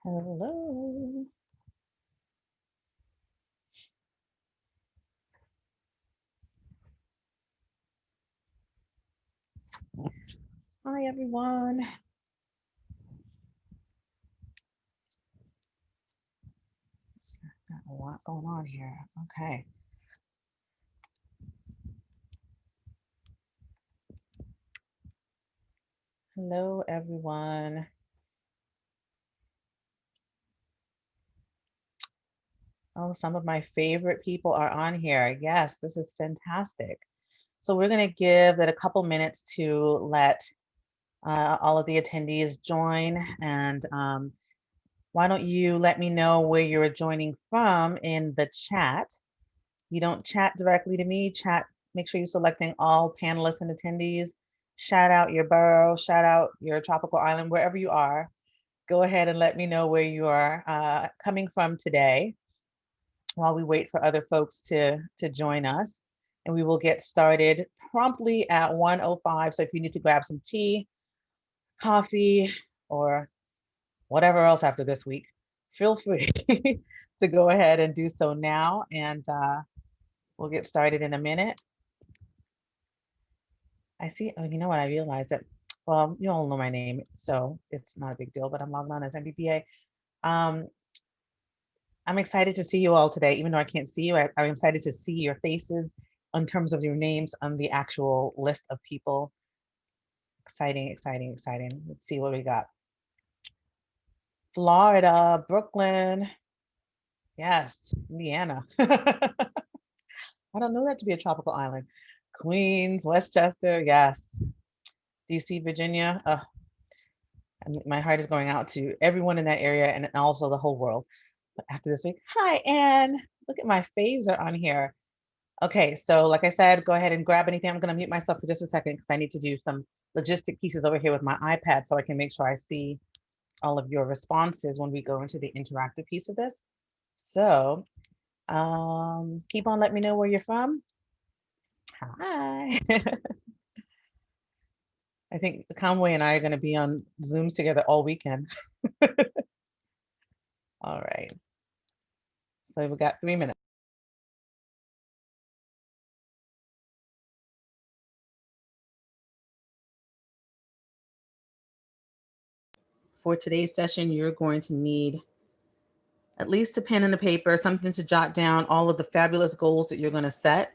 Hello. Hi, everyone. Got a lot going on here. Okay. Hello, everyone. Oh, some of my favorite people are on here. Yes, this is fantastic. So we're going to give it a couple minutes to let all of the attendees join. And why don't you let me know where you're joining from in the chat? You don't chat directly to me, chat, make sure you're selecting all panelists and attendees. Shout out your borough, shout out your tropical island, wherever you are. Go ahead and let me know where you are coming from today while we wait for other folks to join us. And we will get started promptly at 1:05. So if you need to grab some tea, coffee, or whatever else after this week, feel free to go ahead and do so now. And we'll get started in a minute. I see. Oh, you know what? I realized that. Well, you all know my name, so it's not a big deal. But I'm logged on as MBBA. Um, I'm excited to see you all today, even though I can't see you. I'm excited to see your faces in terms of your names on the actual list of people. Exciting, exciting, exciting. Let's see what we got. Florida, Brooklyn. Yes, Indiana. I don't know that to be a tropical island. Queens, Westchester. Yes. DC, Virginia. And my heart is going out to everyone in that area and also the whole world. But after this week, hi, Anne. Look at my faves are on here. Okay, so like I said, go ahead and grab anything. I'm going to mute myself for just a second because I need to do some logistic pieces over here with my iPad so I can make sure I see all of your responses when we go into the interactive piece of this. So keep on letting me know where you're from. Hi. I think Conway and I are going to be on Zooms together all weekend. All right. So we've got 3 minutes. For today's session, you're going to need at least a pen and a paper, something to jot down all of the fabulous goals that you're going to set.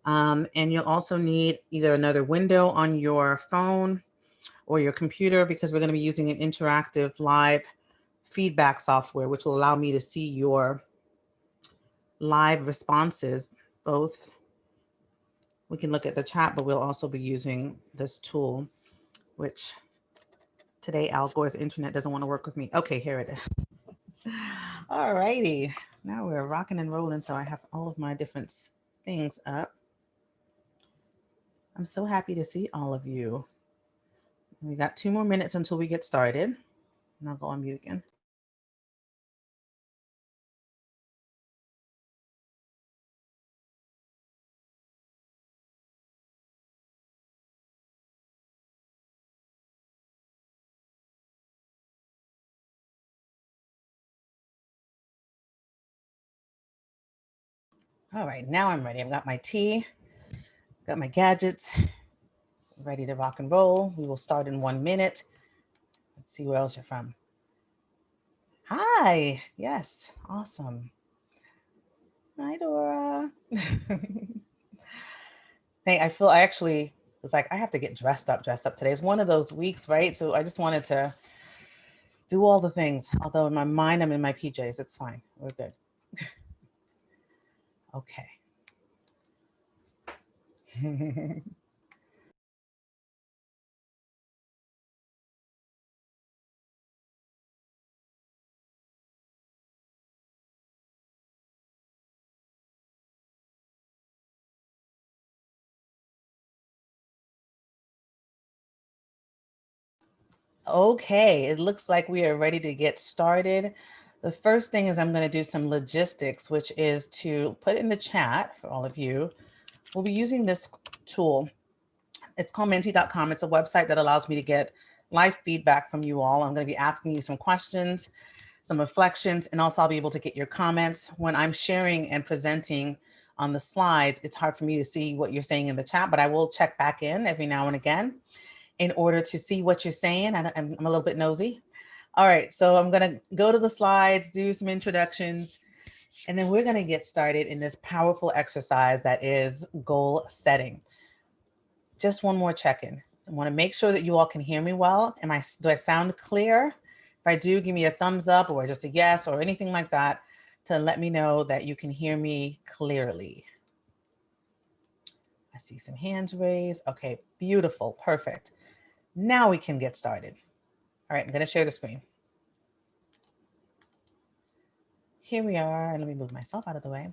And you'll also need either another window on your phone or your computer because we're going to be using an interactive live feedback software, which will allow me to see your live responses. Both, we can look at the chat, but we'll also be using this tool, which today Al Gore's internet doesn't want to work with me. Okay, here it is. All righty. Now we're rocking and rolling. So I have all of my different things up. I'm so happy to see all of you. We got 2 more minutes until we get started. And I'll go on mute again. All right, now I'm ready. I've got my tea, got my gadgets, ready to rock and roll. We will start in 1 minute. Let's see where else you're from. Hi, yes, awesome. Hi, Dora. Hey, I actually was like, I have to get dressed up today. It's one of those weeks, right? So I just wanted to do all the things. Although in my mind, I'm in my PJs. It's fine. We're good. Okay. Okay, it looks like we are ready to get started. The first thing is I'm going to do some logistics, which is to put in the chat for all of you. We'll be using this tool. It's called Menti.com. It's a website that allows me to get live feedback from you all. I'm going to be asking you some questions. some reflections, and also I'll be able to get your comments. When I'm sharing and presenting on the slides, it's hard for me to see what you're saying in the chat, but I will check back in every now and again in order to see what you're saying. I'm a little bit nosy. All right, so I'm gonna go to the slides, do some introductions, and then we're gonna get started in this powerful exercise that is goal setting. Just one more check-in. I wanna make sure that you all can hear me well. Do I sound clear? If I do, give me a thumbs up or just a yes or anything like that to let me know that you can hear me clearly. I see some hands raised. Okay, beautiful, perfect. Now we can get started. All right, I'm gonna share the screen. Here we are, and let me move myself out of the way.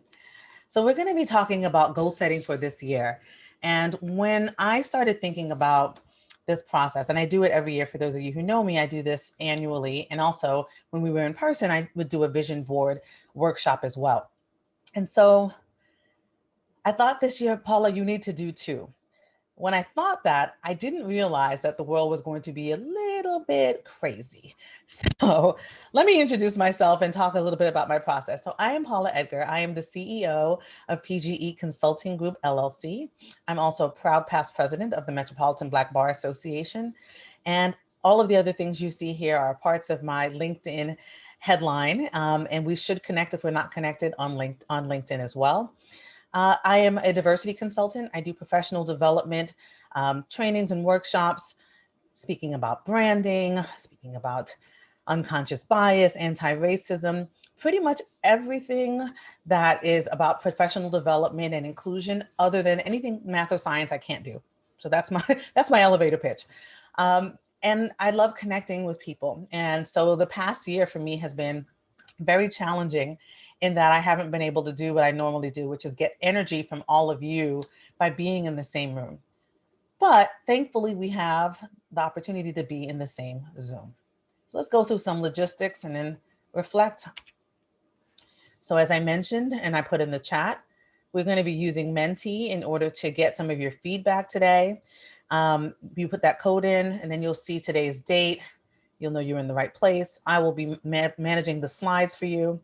So we're gonna be talking about goal setting for this year. And when I started thinking about this process, and I do it every year, for those of you who know me, I do this annually. And also when we were in person, I would do a vision board workshop as well. And so I thought this year, Paula, you need to do two. When I thought that, I didn't realize that the world was going to be a little bit crazy. So let me introduce myself and talk a little bit about my process. So I am Paula Edgar. I am the CEO of PGE Consulting Group LLC. I'm also a proud past president of the Metropolitan Black Bar Association. And all of the other things you see here are parts of my LinkedIn headline. And we should connect if we're not connected on LinkedIn as well. I am a diversity consultant. I do professional development, trainings and workshops, speaking about branding, speaking about unconscious bias, anti-racism, pretty much everything that is about professional development and inclusion, other than anything math or science I can't do. So that's my elevator pitch. And I love connecting with people. And so the past year for me has been very challenging in that I haven't been able to do what I normally do, which is get energy from all of you by being in the same room. But thankfully, we have the opportunity to be in the same Zoom. So let's go through some logistics and then reflect. So as I mentioned, and I put in the chat, we're going to be using Menti in order to get some of your feedback today. You put that code in, and then you'll see today's date. You'll know you're in the right place. I will be managing the slides for you.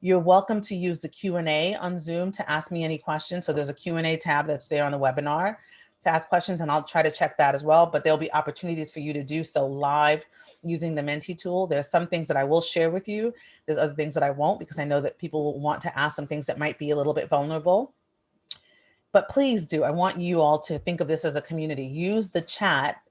You're welcome to use the Q&A on Zoom to ask me any questions. So there's a Q&A tab that's there on the webinar to ask questions, and I'll try to check that as well. But there'll be opportunities for you to do so live using the Menti tool. There's some things that I will share with you. There's other things that I won't, because I know that people will want to ask some things that might be a little bit vulnerable. But please do. I want you all to think of this as a community. Use the chat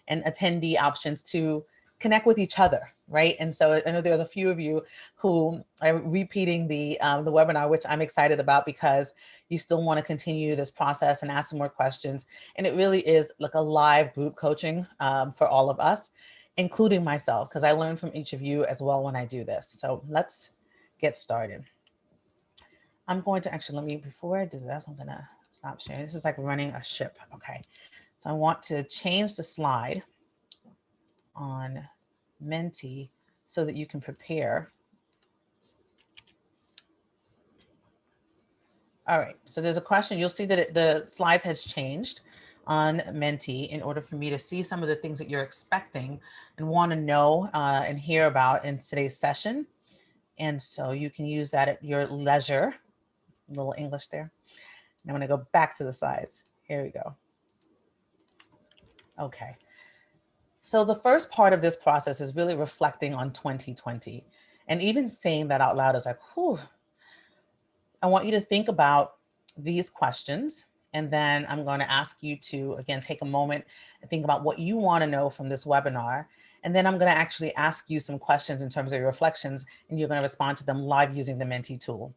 and attendee options to connect with each other, right? And so I know there's a few of you who are repeating the webinar, which I'm excited about, because you still want to continue this process and ask some more questions. And it really is like a live group coaching for all of us, including myself, because I learn from each of you as well when I do this. So let's get started. I'm going to actually, before I do this, I'm going to stop sharing. This is like running a ship. Okay. So I want to change the slide on Menti so that you can prepare. All right, so there's a question. You'll see that the slides has changed on Menti in order for me to see some of the things that you're expecting and want to know and hear about in today's session. And so you can use that at your leisure. A little English there. And I'm going to go back to the slides. Here we go. Okay. So the first part of this process is really reflecting on 2020. And even saying that out loud is like, whew. I want you to think about these questions. And then I'm going to ask you to, again, take a moment and think about what you want to know from this webinar. And then I'm going to actually ask you some questions in terms of your reflections, and you're going to respond to them live using the Menti tool.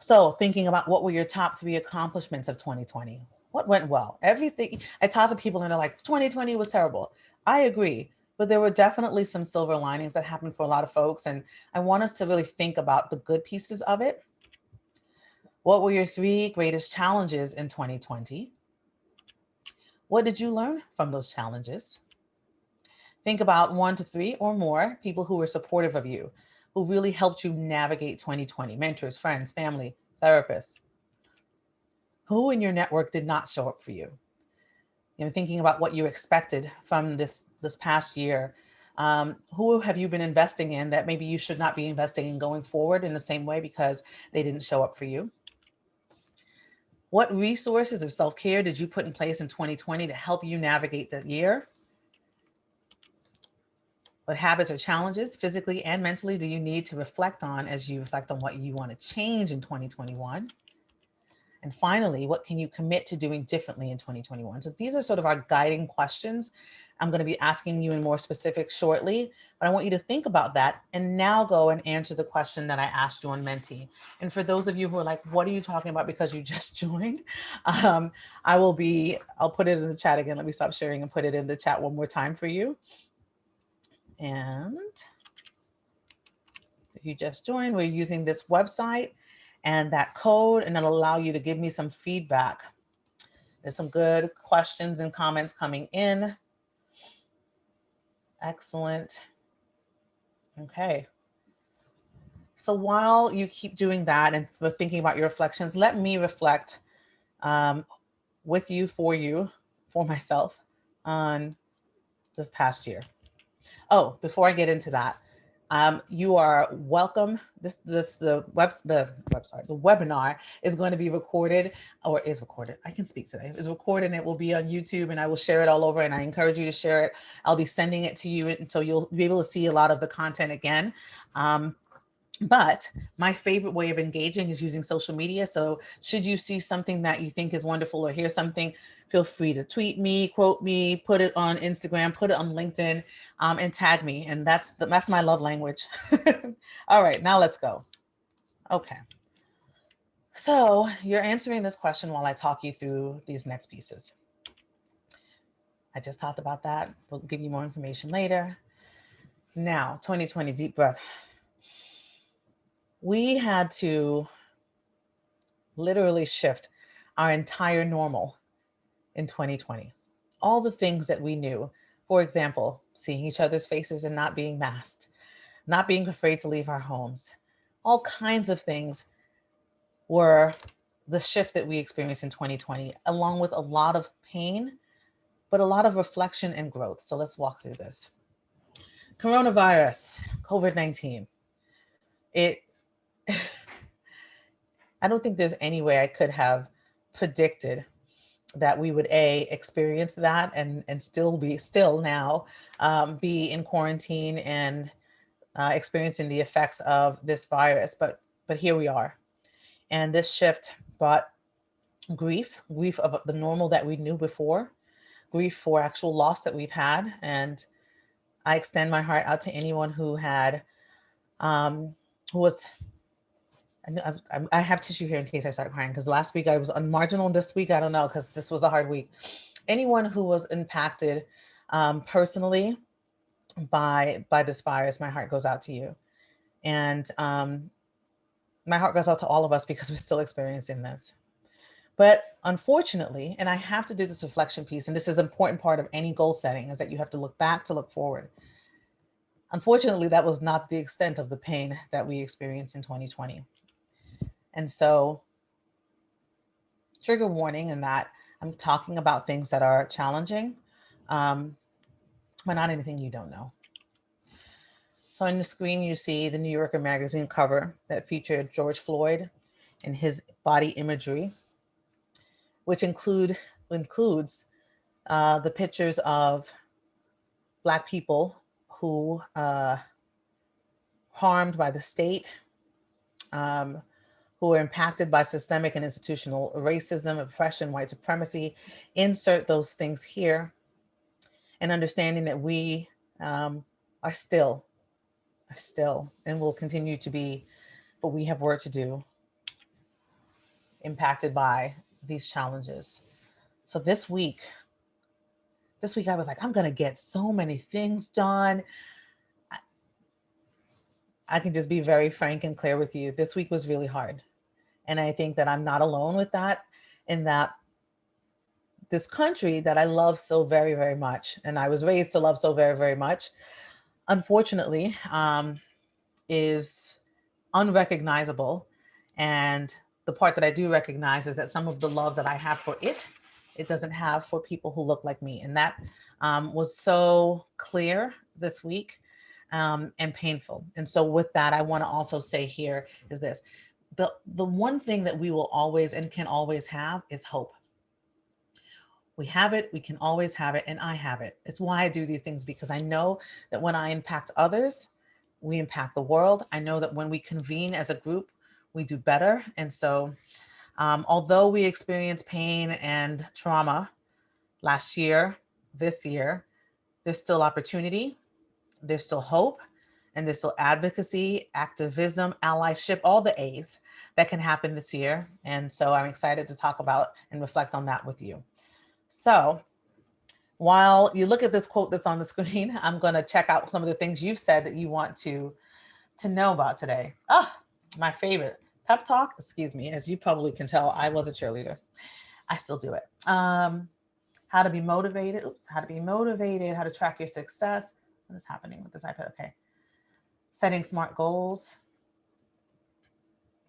So thinking about what were your top 3 accomplishments of 2020? What went well? Everything. I talk to people and they're like, 2020 was terrible. I agree, but there were definitely some silver linings that happened for a lot of folks. And I want us to really think about the good pieces of it. What were your 3 greatest challenges in 2020? What did you learn from those challenges? Think about 1 to 3 or more people who were supportive of you, who really helped you navigate 2020, mentors, friends, family, therapists. Who in your network did not show up for you? You know, thinking about what you expected from this past year, Who have you been investing in that maybe you should not be investing in going forward in the same way because they didn't show up for you? What resources of self-care did you put in place in 2020 to help you navigate the year? What habits or challenges, physically and mentally, do you need to reflect on as you reflect on what you want to change in 2021? And finally, what can you commit to doing differently in 2021? So these are sort of our guiding questions. I'm going to be asking you in more specifics shortly, but I want you to think about that and now go and answer the question that I asked you on Menti. And for those of you who are like, what are you talking about because you just joined? I'll put it in the chat again. Let me stop sharing and put it in the chat one more time for you. And if you just joined, we're using this website and that code, and it'll allow you to give me some feedback. There's some good questions and comments coming in. Excellent. Okay. So while you keep doing that and thinking about your reflections, let me reflect with you, for myself on this past year. Oh, before I get into that, you are welcome. The webinar is going to be recorded, or is recorded. I can speak today. It's recorded and it will be on YouTube, and I will share it all over, and I encourage you to share it. I'll be sending it to you, and so you'll be able to see a lot of the content again. But my favorite way of engaging is using social media. So should you see something that you think is wonderful or hear something, feel free to tweet me, quote me, put it on Instagram, put it on LinkedIn, and tag me. And that's my love language. All right, now let's go. Okay. So you're answering this question while I talk you through these next pieces. I just talked about that. We'll give you more information later. Now, 2020, deep breath. We had to literally shift our entire normal in 2020. All the things that we knew, for example, seeing each other's faces and not being masked, not being afraid to leave our homes, all kinds of things were the shift that we experienced in 2020, along with a lot of pain, but a lot of reflection and growth. So let's walk through this. Coronavirus, COVID-19. I don't think there's any way I could have predicted that we would experience that and still now be in quarantine and experiencing the effects of this virus. But here we are. And this shift brought grief of the normal that we knew before, grief for actual loss that we've had. And I extend my heart out to anyone who had, who was, I have tissue here in case I start crying, because last week I was unmarginal. This week, I don't know, because this was a hard week. Anyone who was impacted personally by this virus, my heart goes out to you. And my heart goes out to all of us because we're still experiencing this. But unfortunately, and I have to do this reflection piece, and this is an important part of any goal setting, is that you have to look back to look forward. Unfortunately, that was not the extent of the pain that we experienced in 2020. And so, trigger warning in that I'm talking about things that are challenging, but not anything you don't know. So on the screen, you see the New Yorker magazine cover that featured George Floyd and his body imagery, which includes the pictures of Black people who harmed by the state, who are impacted by systemic and institutional racism, oppression, white supremacy. Insert those things here, and understanding that we are still and will continue to be, but we have work to do, impacted by these challenges. So this week I was like, I'm going to get so many things done. I can just be very frank and clear with you. This week was really hard. And I think that I'm not alone with that, in that this country that I love so very, very much, and I was raised to love so very, very much, unfortunately, is unrecognizable. And the part that I do recognize is that some of the love that I have for it doesn't have for people who look like me. And that was so clear this week and painful. And so with that, I want to also say here is this. The one thing that we will always and can always have is hope. We have it, we can always have it, and I have it. It's why I do these things, because I know that when I impact others, we impact the world. I know that when we convene as a group, we do better. And so although we experienced pain and trauma last year, this year, there's still opportunity, there's still hope, and there's still advocacy, activism, allyship, all the A's that can happen this year. And so I'm excited to talk about and reflect on that with you. So while you look at this quote that's on the screen, I'm going to check out some of the things you've said that you want to know about today. Oh, my favorite pep talk. Excuse me. As you probably can tell, I was a cheerleader. I still do it. How to be motivated. Oops. How to be motivated. How to track your success. What is happening with this iPad? Okay. Setting smart goals.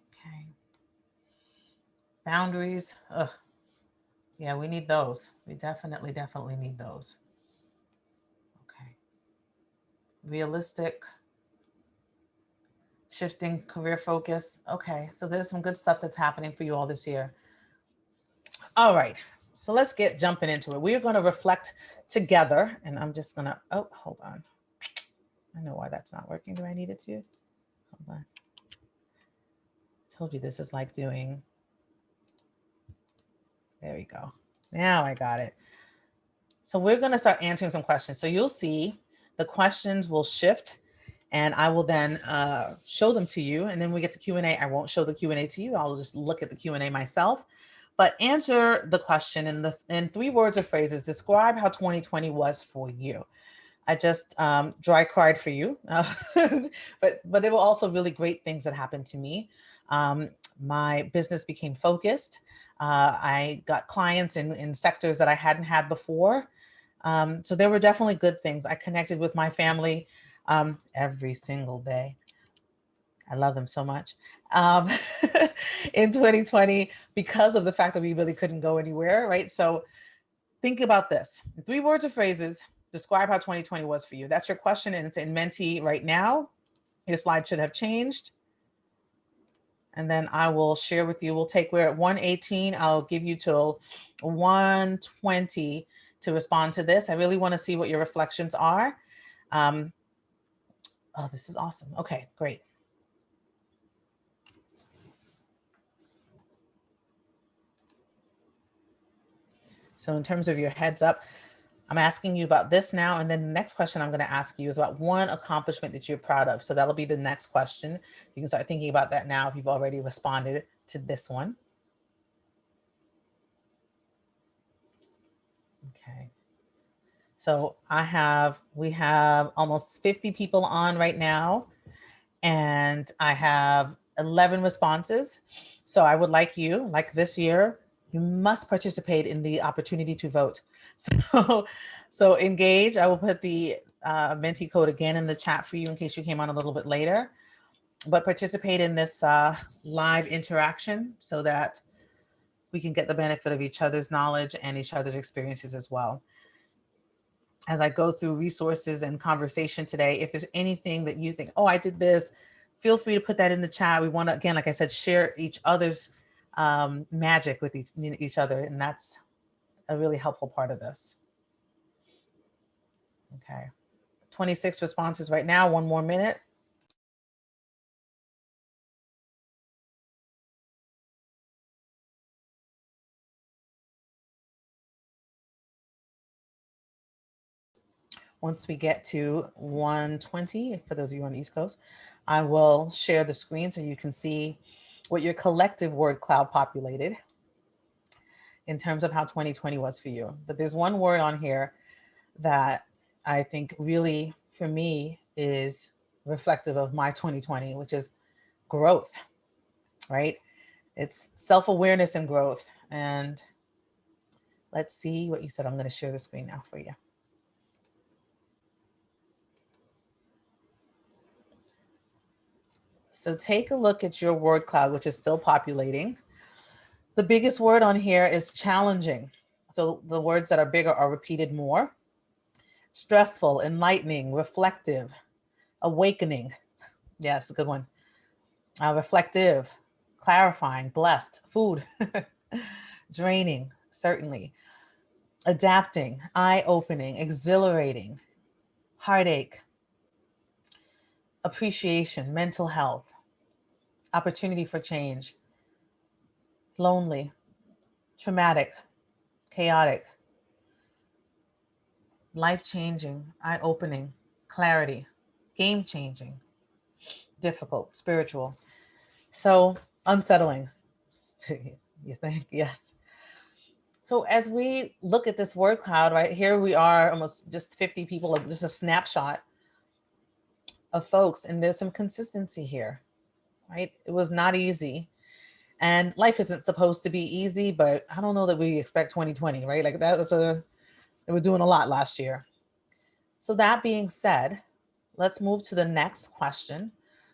Okay. Boundaries. Ugh. Yeah, we need those. We definitely need those. Okay. Realistic. Shifting career focus. Okay, so there's some good stuff that's happening for you all this year. All right, so let's get jumping into it. We are going to reflect together, and I'm just going to, oh, hold on. I know why that's not working. Do I need it to? Hold on. I told you this is like doing, there we go. Now I got it. So we're going to start answering some questions. So you'll see the questions will shift, and I will then show them to you. And then we get to Q&A. I won't show the Q&A to you. I'll just look at the Q&A myself. But answer the question in 3 words or phrases. Describe how 2020 was for you. I just dry cried for you. but there were also really great things that happened to me. My business became focused. I got clients in sectors that I hadn't had before. So there were definitely good things. I connected with my family every single day. I love them so much. In 2020, because of the fact that we really couldn't go anywhere, right? So think about this. 3 words or phrases, describe how 2020 was for you. That's your question, and it's in Menti right now. Your slide should have changed. And then I will share with you. We're at 1:18. I'll give you till 1:20 to respond to this. I really want to see what your reflections are. Oh, this is awesome. Okay, great. So in terms of your heads up, I'm asking you about this now. And then the next question I'm going to ask you is about one accomplishment that you're proud of. So that'll be the next question. You can start thinking about that now if you've already responded to this one. Okay. So we have almost 50 people on right now, and I have 11 responses. So I would like you, like this year, you must participate in the opportunity to vote. So engage. I will put the Menti code again in the chat for you in case you came on a little bit later. But participate in this live interaction so that we can get the benefit of each other's knowledge and each other's experiences as well. As I go through resources and conversation today, if there's anything that you think, oh, I did this, feel free to put that in the chat. We want to, again, like I said, share each other's magic with each other. And that's a really helpful part of this. Okay. 26 responses right now. 1 more minute. Once we get to 1:20, for those of you on the East Coast, I will share the screen so you can see what your collective word cloud populated in terms of how 2020 was for you. But there's one word on here that I think really, for me, is reflective of my 2020, which is growth, right? It's self-awareness and growth. And let's see what you said. I'm going to share the screen now for you. So take a look at your word cloud, which is still populating. The biggest word on here is challenging. So the words that are bigger are repeated more. stressful, enlightening, reflective, awakening. Yes, a good one. Reflective, clarifying, blessed, food, draining, certainly, adapting, eye-opening, exhilarating, heartache, appreciation, mental health, opportunity for change, lonely, traumatic, chaotic, life-changing, eye-opening, clarity, game-changing, difficult, spiritual. So unsettling, you think? Yes. So as we look at this word cloud, right here we are, almost just 50 people, like just a snapshot of folks, and there's some consistency here, right? It was not easy, and life isn't supposed to be easy, but I don't know that we expect 2020, right? Like that was it was doing a lot last year. So that being said, let's move to the next question,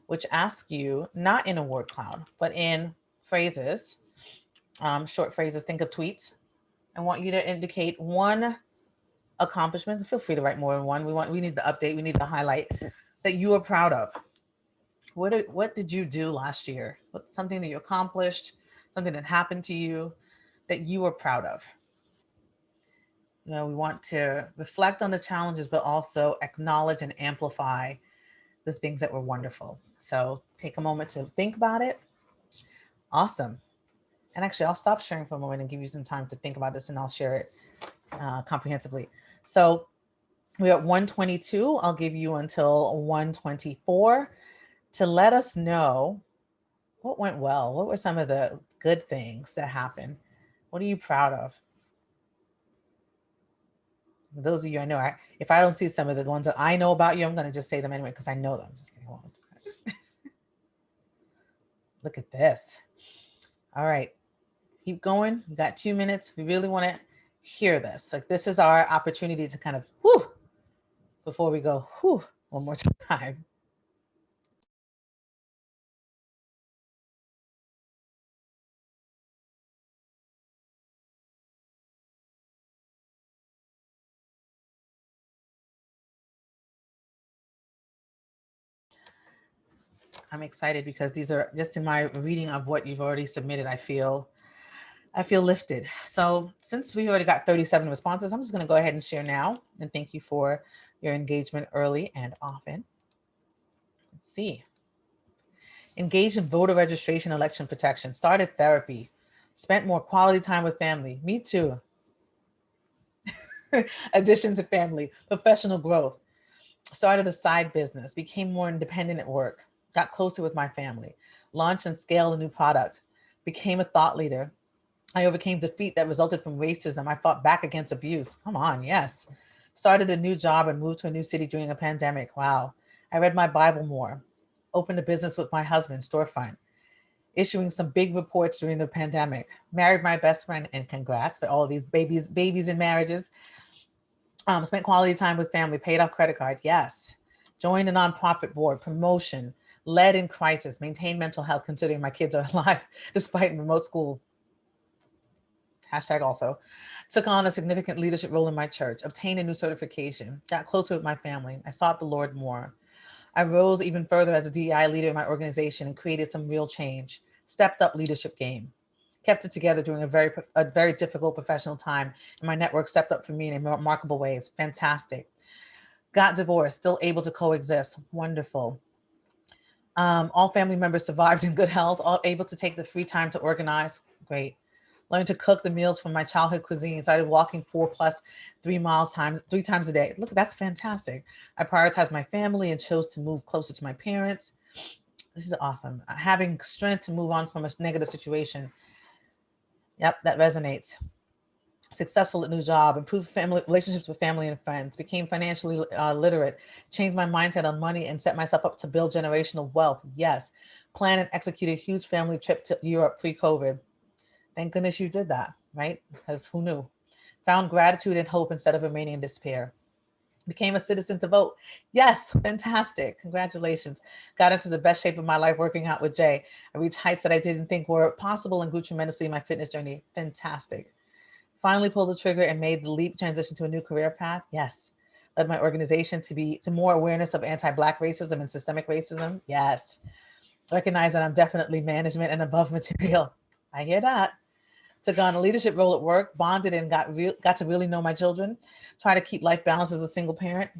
which asks you, not in a word cloud, but in phrases, short phrases, think of tweets. I want you to indicate one accomplishment. Feel free to write more than one. We need the update. We need the highlight that you are proud of. What did you do last year? What's something that you accomplished, something that happened to you that you were proud of? You know, we want to reflect on the challenges, but also acknowledge and amplify the things that were wonderful. So take a moment to think about it. Awesome. And actually, I'll stop sharing for a moment and give you some time to think about this, and I'll share it comprehensively. So we're at 122. I'll give you until 124 to let us know what went well. What were some of the good things that happened? What are you proud of? Those of you I know, if I don't see some of the ones that I know about you, I'm going to just say them anyway because I know them. Just kidding. Look at this. All right. Keep going. We got 2 minutes. We really want to hear this. Like, this is our opportunity to kind of whoo before we go whoo one more time. I'm excited because these are just in my reading of what you've already submitted. I feel lifted. So since we already got 37 responses, I'm just going to go ahead and share now. And thank you for your engagement early and often. Let's see. Engaged in voter registration, election protection, started therapy, spent more quality time with family. Me too. Addition to family, professional growth, started a side business, became more independent at work, got closer with my family, launched and scaled a new product, became a thought leader. I overcame defeat that resulted from racism. I fought back against abuse. Come on, yes. Started a new job and moved to a new city during a pandemic. Wow. I read my Bible more. Opened a business with my husband, storefront. Issuing some big reports during the pandemic. Married my best friend, and congrats for all of these babies and marriages. Spent quality time with family, paid off credit card. Yes. Joined a nonprofit board, promotion, led in crisis, maintained mental health considering my kids are alive despite remote school. Hashtag also. Took on a significant leadership role in my church, obtained a new certification, got closer with my family. I sought the Lord more. I rose even further as a DEI leader in my organization and created some real change. Stepped up leadership game. Kept it together during a very difficult professional time, and my network stepped up for me in remarkable ways. Fantastic. Got divorced, still able to coexist. Wonderful. All family members survived in good health, all able to take the free time to organize. Great. Learned to cook the meals from my childhood cuisine. Started walking 3 times a day. Look, that's fantastic. I prioritized my family and chose to move closer to my parents. This is awesome. Having strength to move on from a negative situation. Yep, that resonates. Successful at new job, improved family relationships with family and friends, became financially literate, changed my mindset on money and set myself up to build generational wealth. Yes. Plan and execute a huge family trip to Europe pre-COVID. Thank goodness you did that, right? Because who knew? Found gratitude and hope instead of remaining in despair. Became a citizen to vote. Yes, fantastic. Congratulations. Got into the best shape of my life working out with Jay. I reached heights that I didn't think were possible and grew tremendously in my fitness journey. Fantastic. Finally pulled the trigger and made the leap transition to a new career path. Yes. led my organization to more awareness of anti-Black racism and systemic racism. Yes. Recognize that I'm definitely management and above material. I hear that. Took on a leadership role at work, bonded and got to really know my children, try to keep life balanced as a single parent.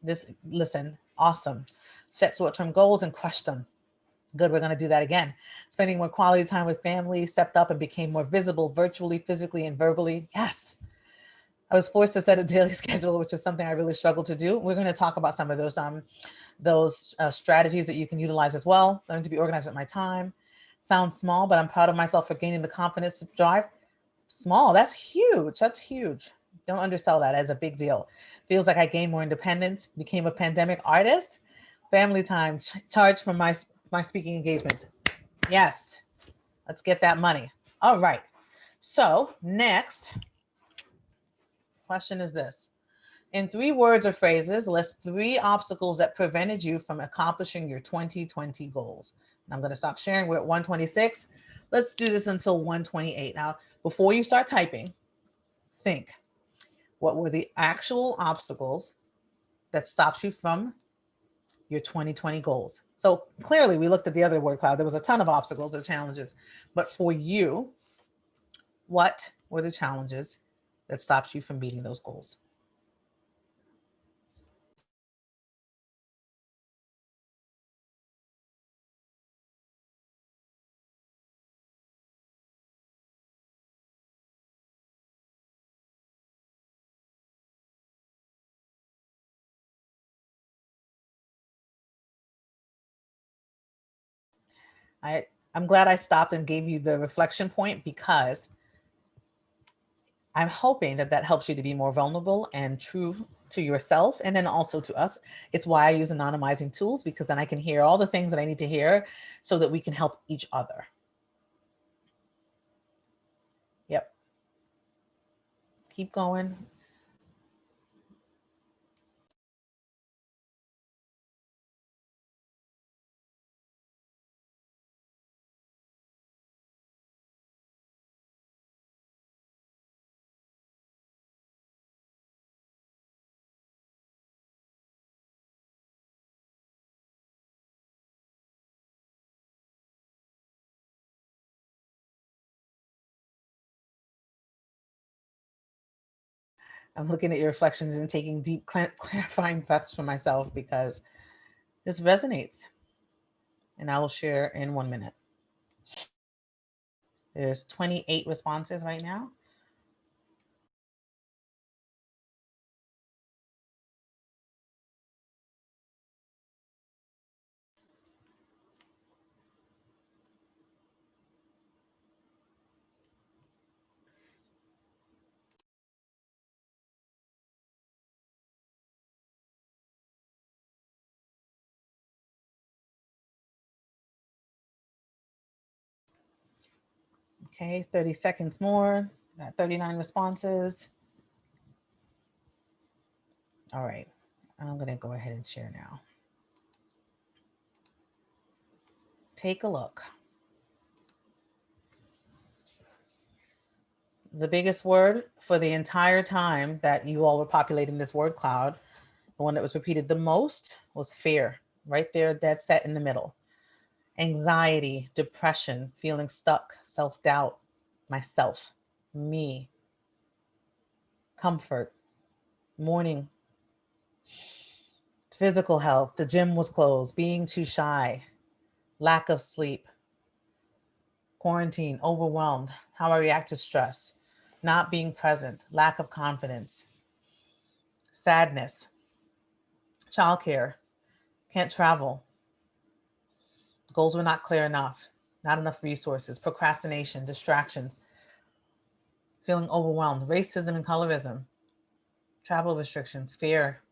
Listen, awesome. Set short-term goals and crushed them. Good, we're going to do that again. Spending more quality time with family, stepped up and became more visible virtually, physically, and verbally. Yes. I was forced to set a daily schedule, which is something I really struggled to do. We're going to talk about some of those strategies that you can utilize as well. Learn to be organized with my time. Sounds small, but I'm proud of myself for gaining the confidence to drive. Small, that's huge. That's huge. Don't undersell that as a big deal. Feels like I gained more independence, became a pandemic artist. Family time, charge from my speaking engagements. Yes, let's get that money. All right. So next question is this. In 3 words or phrases, list 3 obstacles that prevented you from accomplishing your 2020 goals. And I'm going to stop sharing. We're at 126. Let's do this until 128. Now, before you start typing, think, what were the actual obstacles that stopped you from your 2020 goals? So clearly we looked at the other word cloud. There was a ton of obstacles or challenges, but for you, what were the challenges that stopped you from meeting those goals? I'm glad I stopped and gave you the reflection point, because I'm hoping that that helps you to be more vulnerable and true to yourself, and then also to us. It's why I use anonymizing tools, because then I can hear all the things that I need to hear so that we can help each other. Yep. Keep going. I'm looking at your reflections and taking deep, clarifying breaths for myself, because this resonates. And I will share in 1 minute. There's 28 responses right now. Okay, 30 seconds more. Got 39 responses. All right, I'm gonna go ahead and share now. Take a look. The biggest word for the entire time that you all were populating this word cloud, the one that was repeated the most, was fear, right there, dead set in the middle. Anxiety, depression, feeling stuck, self-doubt, myself, me, comfort, mourning, physical health, the gym was closed, being too shy, lack of sleep, quarantine, overwhelmed, how I react to stress, not being present, lack of confidence, sadness, childcare, can't travel, goals were not clear enough, not enough resources, procrastination, distractions, feeling overwhelmed, racism and colorism, travel restrictions, fear,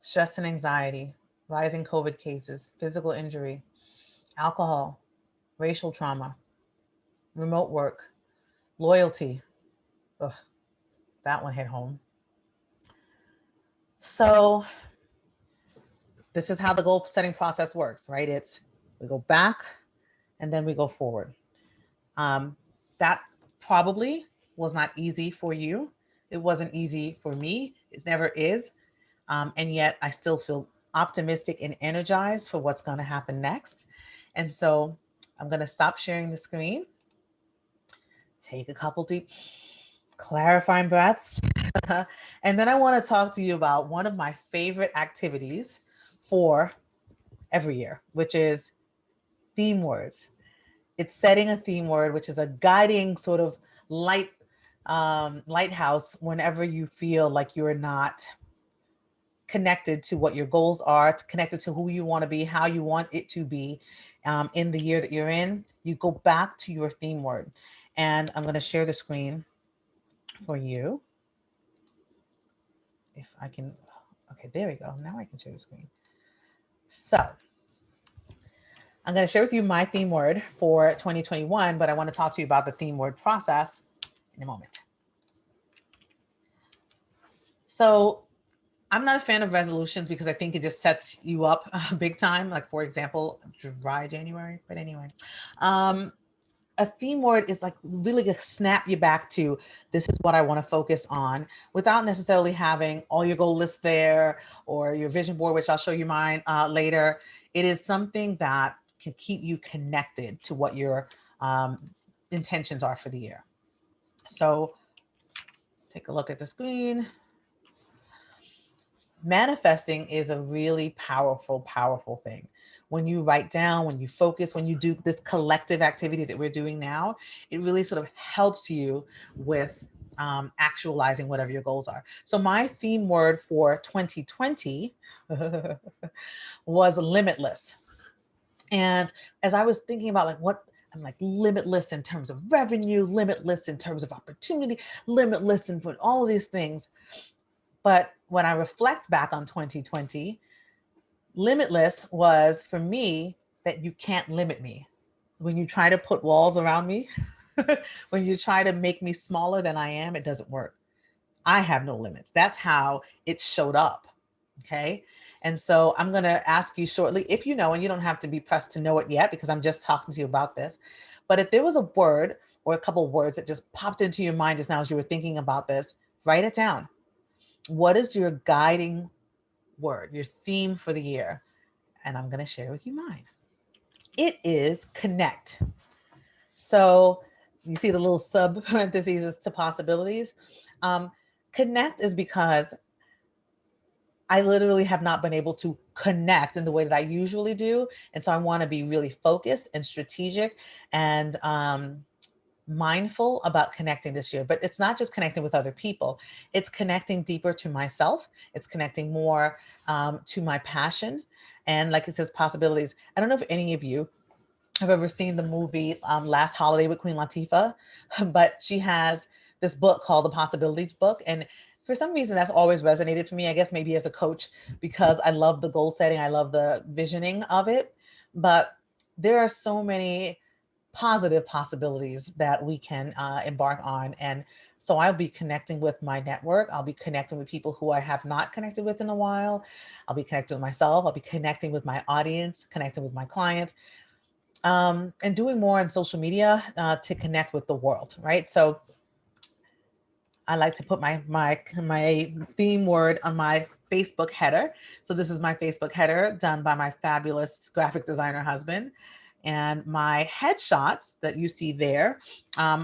stress and anxiety, rising COVID cases, physical injury, alcohol, racial trauma, remote work, loyalty. Ugh, that one hit home. So this is how the goal setting process works, right? It's we go back and then we go forward. That probably was not easy for you. It wasn't easy for me. It never is. and yet I still feel optimistic and energized for what's going to happen next. And so I'm going to stop sharing the screen, take a couple deep clarifying breaths, and then I want to talk to you about one of my favorite activities for every year, which is theme words. It's setting a theme word, which is a guiding sort of lighthouse whenever you feel like you're not connected to what your goals are, connected to who you want to be, how you want it to be in the year that you're in. You go back to your theme word. And I'm going to share the screen for you. If I can, okay, there we go. Now I can share the screen. So I'm going to share with you my theme word for 2021, but I want to talk to you about the theme word process in a moment. So I'm not a fan of resolutions because I think it just sets you up big time. Like, for example, dry January. But anyway, a theme word is like really to snap you back to this is what I want to focus on without necessarily having all your goal lists there or your vision board, which I'll show you mine later. It is something that can keep you connected to what your intentions are for the year. So take a look at the screen. Manifesting is a really powerful thing. When you write down, when you focus, when you do this collective activity that we're doing now, it really sort of helps you with actualizing whatever your goals are. So my theme word for 2020 was limitless. And as I was thinking about like what I'm like limitless in terms of revenue, limitless in terms of opportunity, limitless in all of these things. But when I reflect back on 2020, limitless was for me that you can't limit me. When you try to put walls around me, when you try to make me smaller than I am, it doesn't work. I have no limits. That's how it showed up. Okay. And so I'm going to ask you shortly, if you know, and you don't have to be pressed to know it yet because I'm just talking to you about this. But if there was a word or a couple of words that just popped into your mind just now as you were thinking about this, write it down. What is your guiding word, your theme for the year? And I'm going to share with you mine. It is connect. So you see the little sub parentheses to possibilities. Connect is because I literally have not been able to connect in the way that I usually do. And so I want to be really focused and strategic and mindful about connecting this year. But it's not just connecting with other people, it's connecting deeper to myself. It's connecting more to my passion. And like it says, possibilities. I don't know if any of you have ever seen the movie Last Holiday with Queen Latifah, but she has this book called The Possibilities Book. And for some reason, that's always resonated for me, I guess maybe as a coach, because I love the goal setting, I love the visioning of it. But there are so many positive possibilities that we can embark on. And so I'll be connecting with my network. I'll be connecting with people who I have not connected with in a while. I'll be connecting with myself. I'll be connecting with my audience, connecting with my clients, and doing more on social media to connect with the world, right? So I like to put my theme word on my Facebook header. So this is my Facebook header done by my fabulous graphic designer husband. And my headshots that you see there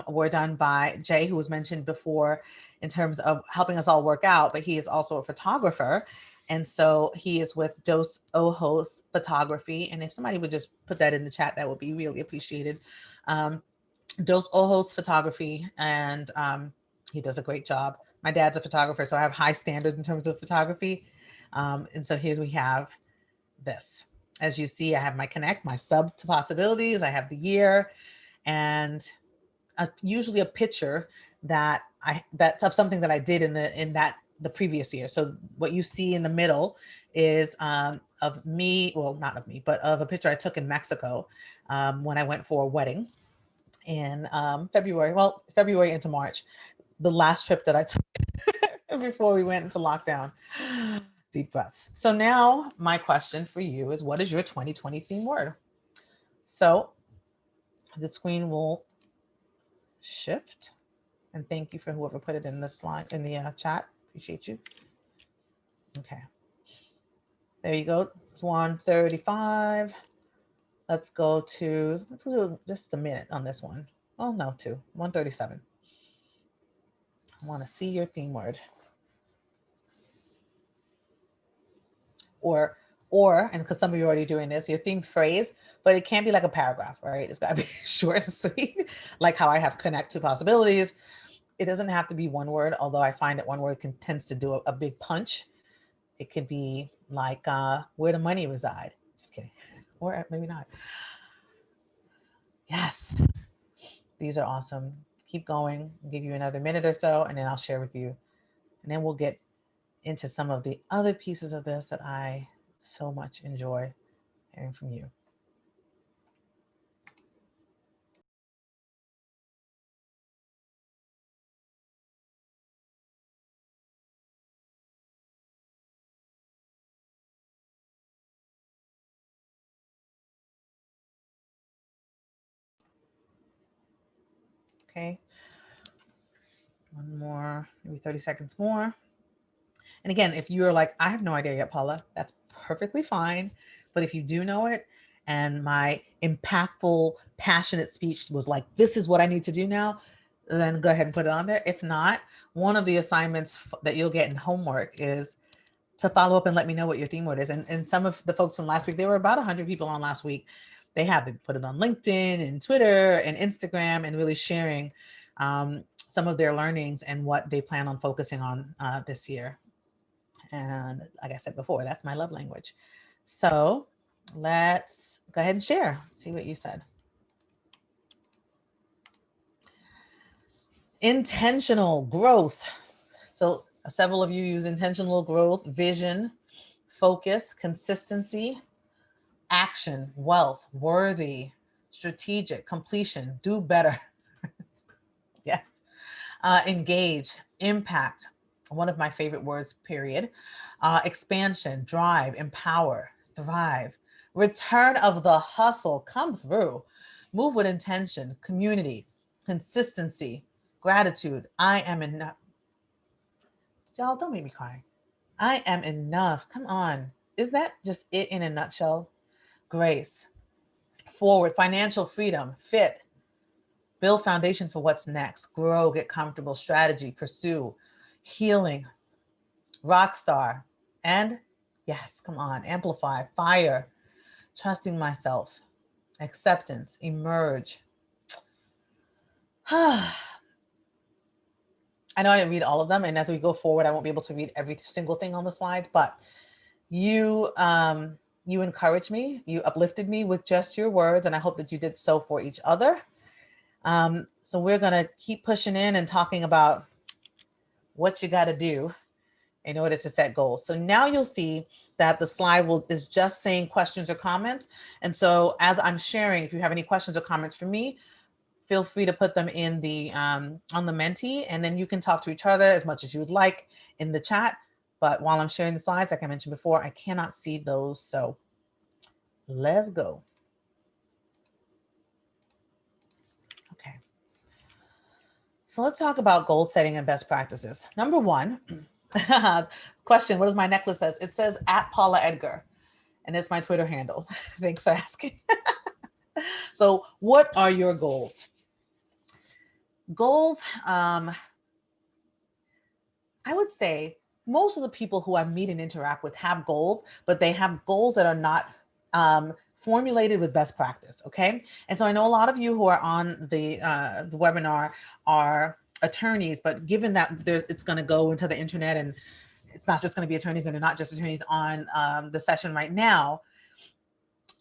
were done by Jay, who was mentioned before in terms of helping us all work out, but he is also a photographer. And so he is with Dos Ojos Photography. And if somebody would just put that in the chat, that would be really appreciated. Dos Ojos Photography, and he does a great job. My dad's a photographer, so I have high standards in terms of photography. And so here we have this. As you see, I have my connect, my sub to possibilities. I have the year, and usually a picture that's of something that I did in the previous year. So what you see in the middle is of me, well, not of me, but of a picture I took in Mexico when I went for a wedding in February into March, the last trip that I took before we went into lockdown. Deep breaths. So now my question for you is, what is your 2020 theme word? So the screen will shift. And thank you for whoever put it in the slide, in the chat. Appreciate you. Okay, there you go. It's 1:35. Let's go just a minute on this one. Oh, no, 1:37. I want to see your theme word. And because some of you are already doing this, your theme phrase, but it can't be like a paragraph, right? It's got to be short and sweet, like how I have connect to possibilities. It doesn't have to be one word, although I find that one word tends to do a big punch. It could be like where the money reside. Just kidding. Or maybe not. Yes, these are awesome. Keep going. I'll give you another minute or so, and then I'll share with you. And then we'll get into some of the other pieces of this that I so much enjoy hearing from you. Okay. One more, maybe 30 seconds more. And again, if you're like, I have no idea yet, Paula, that's perfectly fine. But if you do know it, and my impactful, passionate speech was like, this is what I need to do now, then go ahead and put it on there. If not, one of the assignments that you'll get in homework is to follow up and let me know what your theme word is. And some of the folks from last week, there were about 100 people on last week. They have to put it on LinkedIn and Twitter and Instagram and really sharing some of their learnings and what they plan on focusing on this year. And like I said before, that's my love language. So let's go ahead and share, see what you said. Intentional growth. So several of you use intentional growth, vision, focus, consistency, action, wealth, worthy, strategic, completion, do better. Yes. Engage, impact, one of my favorite words, period. Expansion, drive, empower, thrive. Return of the hustle, come through. Move with intention, community, consistency, gratitude. I am enough. Y'all, don't make me cry. I am enough. Come on. Is that just it in a nutshell? Grace, forward, financial freedom, fit, build foundation for what's next, grow, get comfortable, strategy, pursue, healing, rock star, and yes, come on, amplify, fire, trusting myself, acceptance, emerge. I know I didn't read all of them, and as we go forward, I won't be able to read every single thing on the slides, but you encouraged me, you uplifted me with just your words, and I hope that you did so for each other. So we're gonna keep pushing in and talking about what you got to do in order to set goals. So now you'll see that the slide is just saying questions or comments. And so as I'm sharing, if you have any questions or comments for me, feel free to put them in the on the Menti, and then you can talk to each other as much as you would like in the chat. But while I'm sharing the slides, like I mentioned before, I cannot see those. So let's go. Okay. So let's talk about goal setting and best practices. Number one, question, what does my necklace says? It says at Paula Edgar, and it's my Twitter handle. Thanks for asking. So what are your goals? Goals, I would say most of the people who I meet and interact with have goals, but they have goals that are not formulated with best practice. Okay. And so I know a lot of you who are on the webinar are attorneys, but given that it's going to go into the internet and it's not just going to be attorneys and they're not just attorneys on the session right now,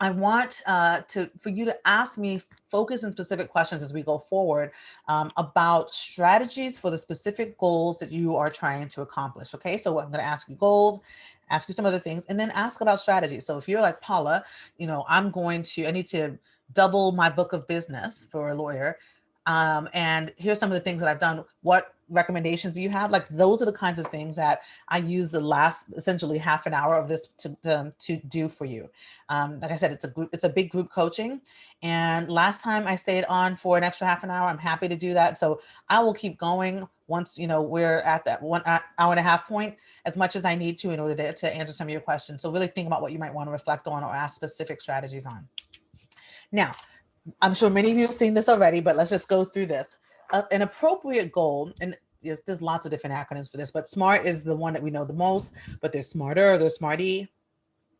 I want for you to ask me focus and specific questions as we go forward about strategies for the specific goals that you are trying to accomplish. Okay, so I'm going to ask you goals, ask you some other things, and then ask about strategies. So if you're like Paula, I need to double my book of business for a lawyer. And here's some of the things that I've done. What recommendations do you have? Like those are the kinds of things that I use the last essentially half an hour of this to do for you. Like I said, it's a big group coaching. And last time I stayed on for an extra half an hour. I'm happy to do that. So I will keep going once, you know, we're at that hour and a half point, as much as I need to in order to answer some of your questions. So really think about what you might want to reflect on or ask specific strategies on. Now, I'm sure many of you have seen this already, but let's just go through this. An appropriate goal, and there's lots of different acronyms for this, but SMART is the one that we know the most, but there's SMARTER, there's SMARTY.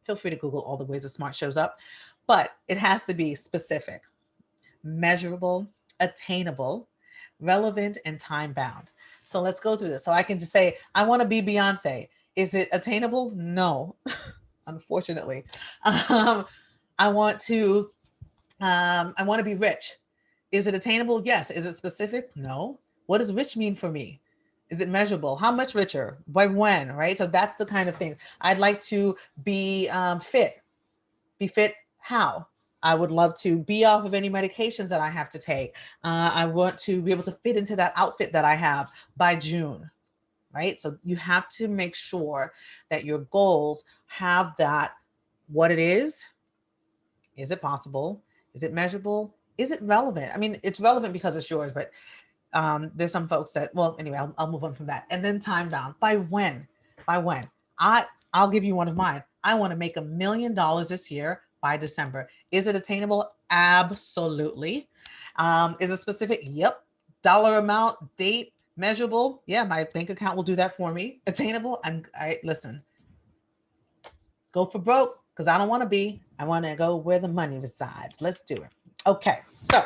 Feel free to Google all the ways that SMART shows up, but it has to be specific, measurable, attainable, relevant, and time bound. So let's go through this. So I can just say, I want to be Beyonce. Is it attainable? No, unfortunately. I want to be rich. Is it attainable? Yes. Is it specific? No. What does rich mean for me? Is it measurable? How much richer? By when? Right? So that's the kind of thing. I'd like to be fit. Be fit how? I would love to be off of any medications that I have to take. I want to be able to fit into that outfit that I have by June, right? So you have to make sure that your goals have that, what it is it possible? Is it measurable? Is it relevant? I mean, it's relevant because it's yours, but there's some folks that, well, anyway, I'll move on from that. And then time bound. By when? By when? I'll give you one of mine. I want to make $1 million this year by December. Is it attainable? Absolutely. Is it specific? Yep. Dollar amount, date, measurable. Yeah, my bank account will do that for me. Attainable. Listen, go for broke because I don't want to be. I want to go where the money resides. Let's do it. Okay. So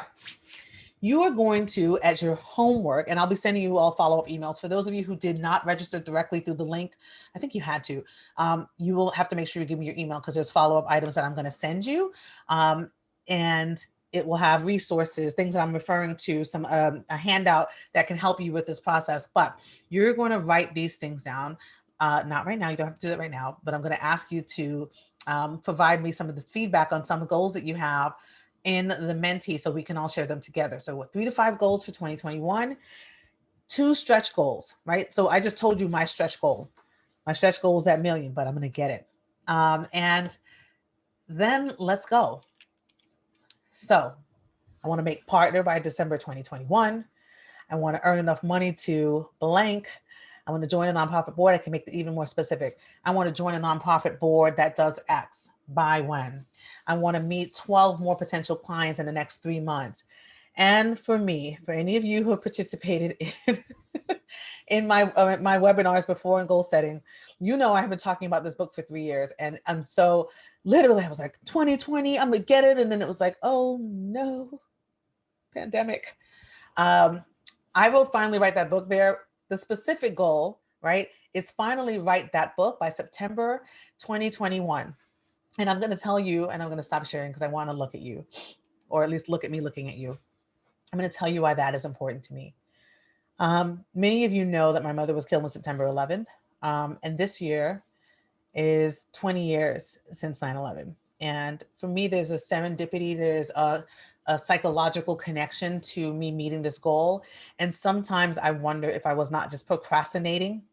you are going to, as your homework, and I'll be sending you all follow-up emails. For those of you who did not register directly through the link, I think you had to, you will have to make sure you give me your email because there's follow-up items that I'm going to send you. And it will have resources, things that I'm referring to, some a handout that can help you with this process. But you're going to write these things down. Not right now, you don't have to do that right now, but I'm going to ask you to provide me some of this feedback on some goals that you have in the mentee so we can all share them together. So 3 to 5 goals for 2021, 2 stretch goals, right? So I just told you my stretch goal. My stretch goal is that $1 million, but I'm going to get it. And then let's go. So I want to make partner by December 2021. I want to earn enough money to blank. I want to join a nonprofit board. I can make it even more specific. I want to join a nonprofit board that does X. By when? I want to meet 12 more potential clients in the next 3 months. And for me, for any of you who have participated in my webinars before in goal setting, you know I have been talking about this book for 3 years. And I'm so literally, I was like, 2020, I'm going to get it. And then it was like, oh no, pandemic. I wrote finally write that book there. The specific goal, right, is finally write that book by September 2021. And I'm going to tell you, and I'm going to stop sharing because I want to look at you, or at least look at me looking at you. I'm going to tell you why that is important to me. Many of you know that my mother was killed on September 11th. And this year is 20 years since 9/11. And for me, there's a serendipity, there's a psychological connection to me meeting this goal. And sometimes I wonder if I was not just procrastinating.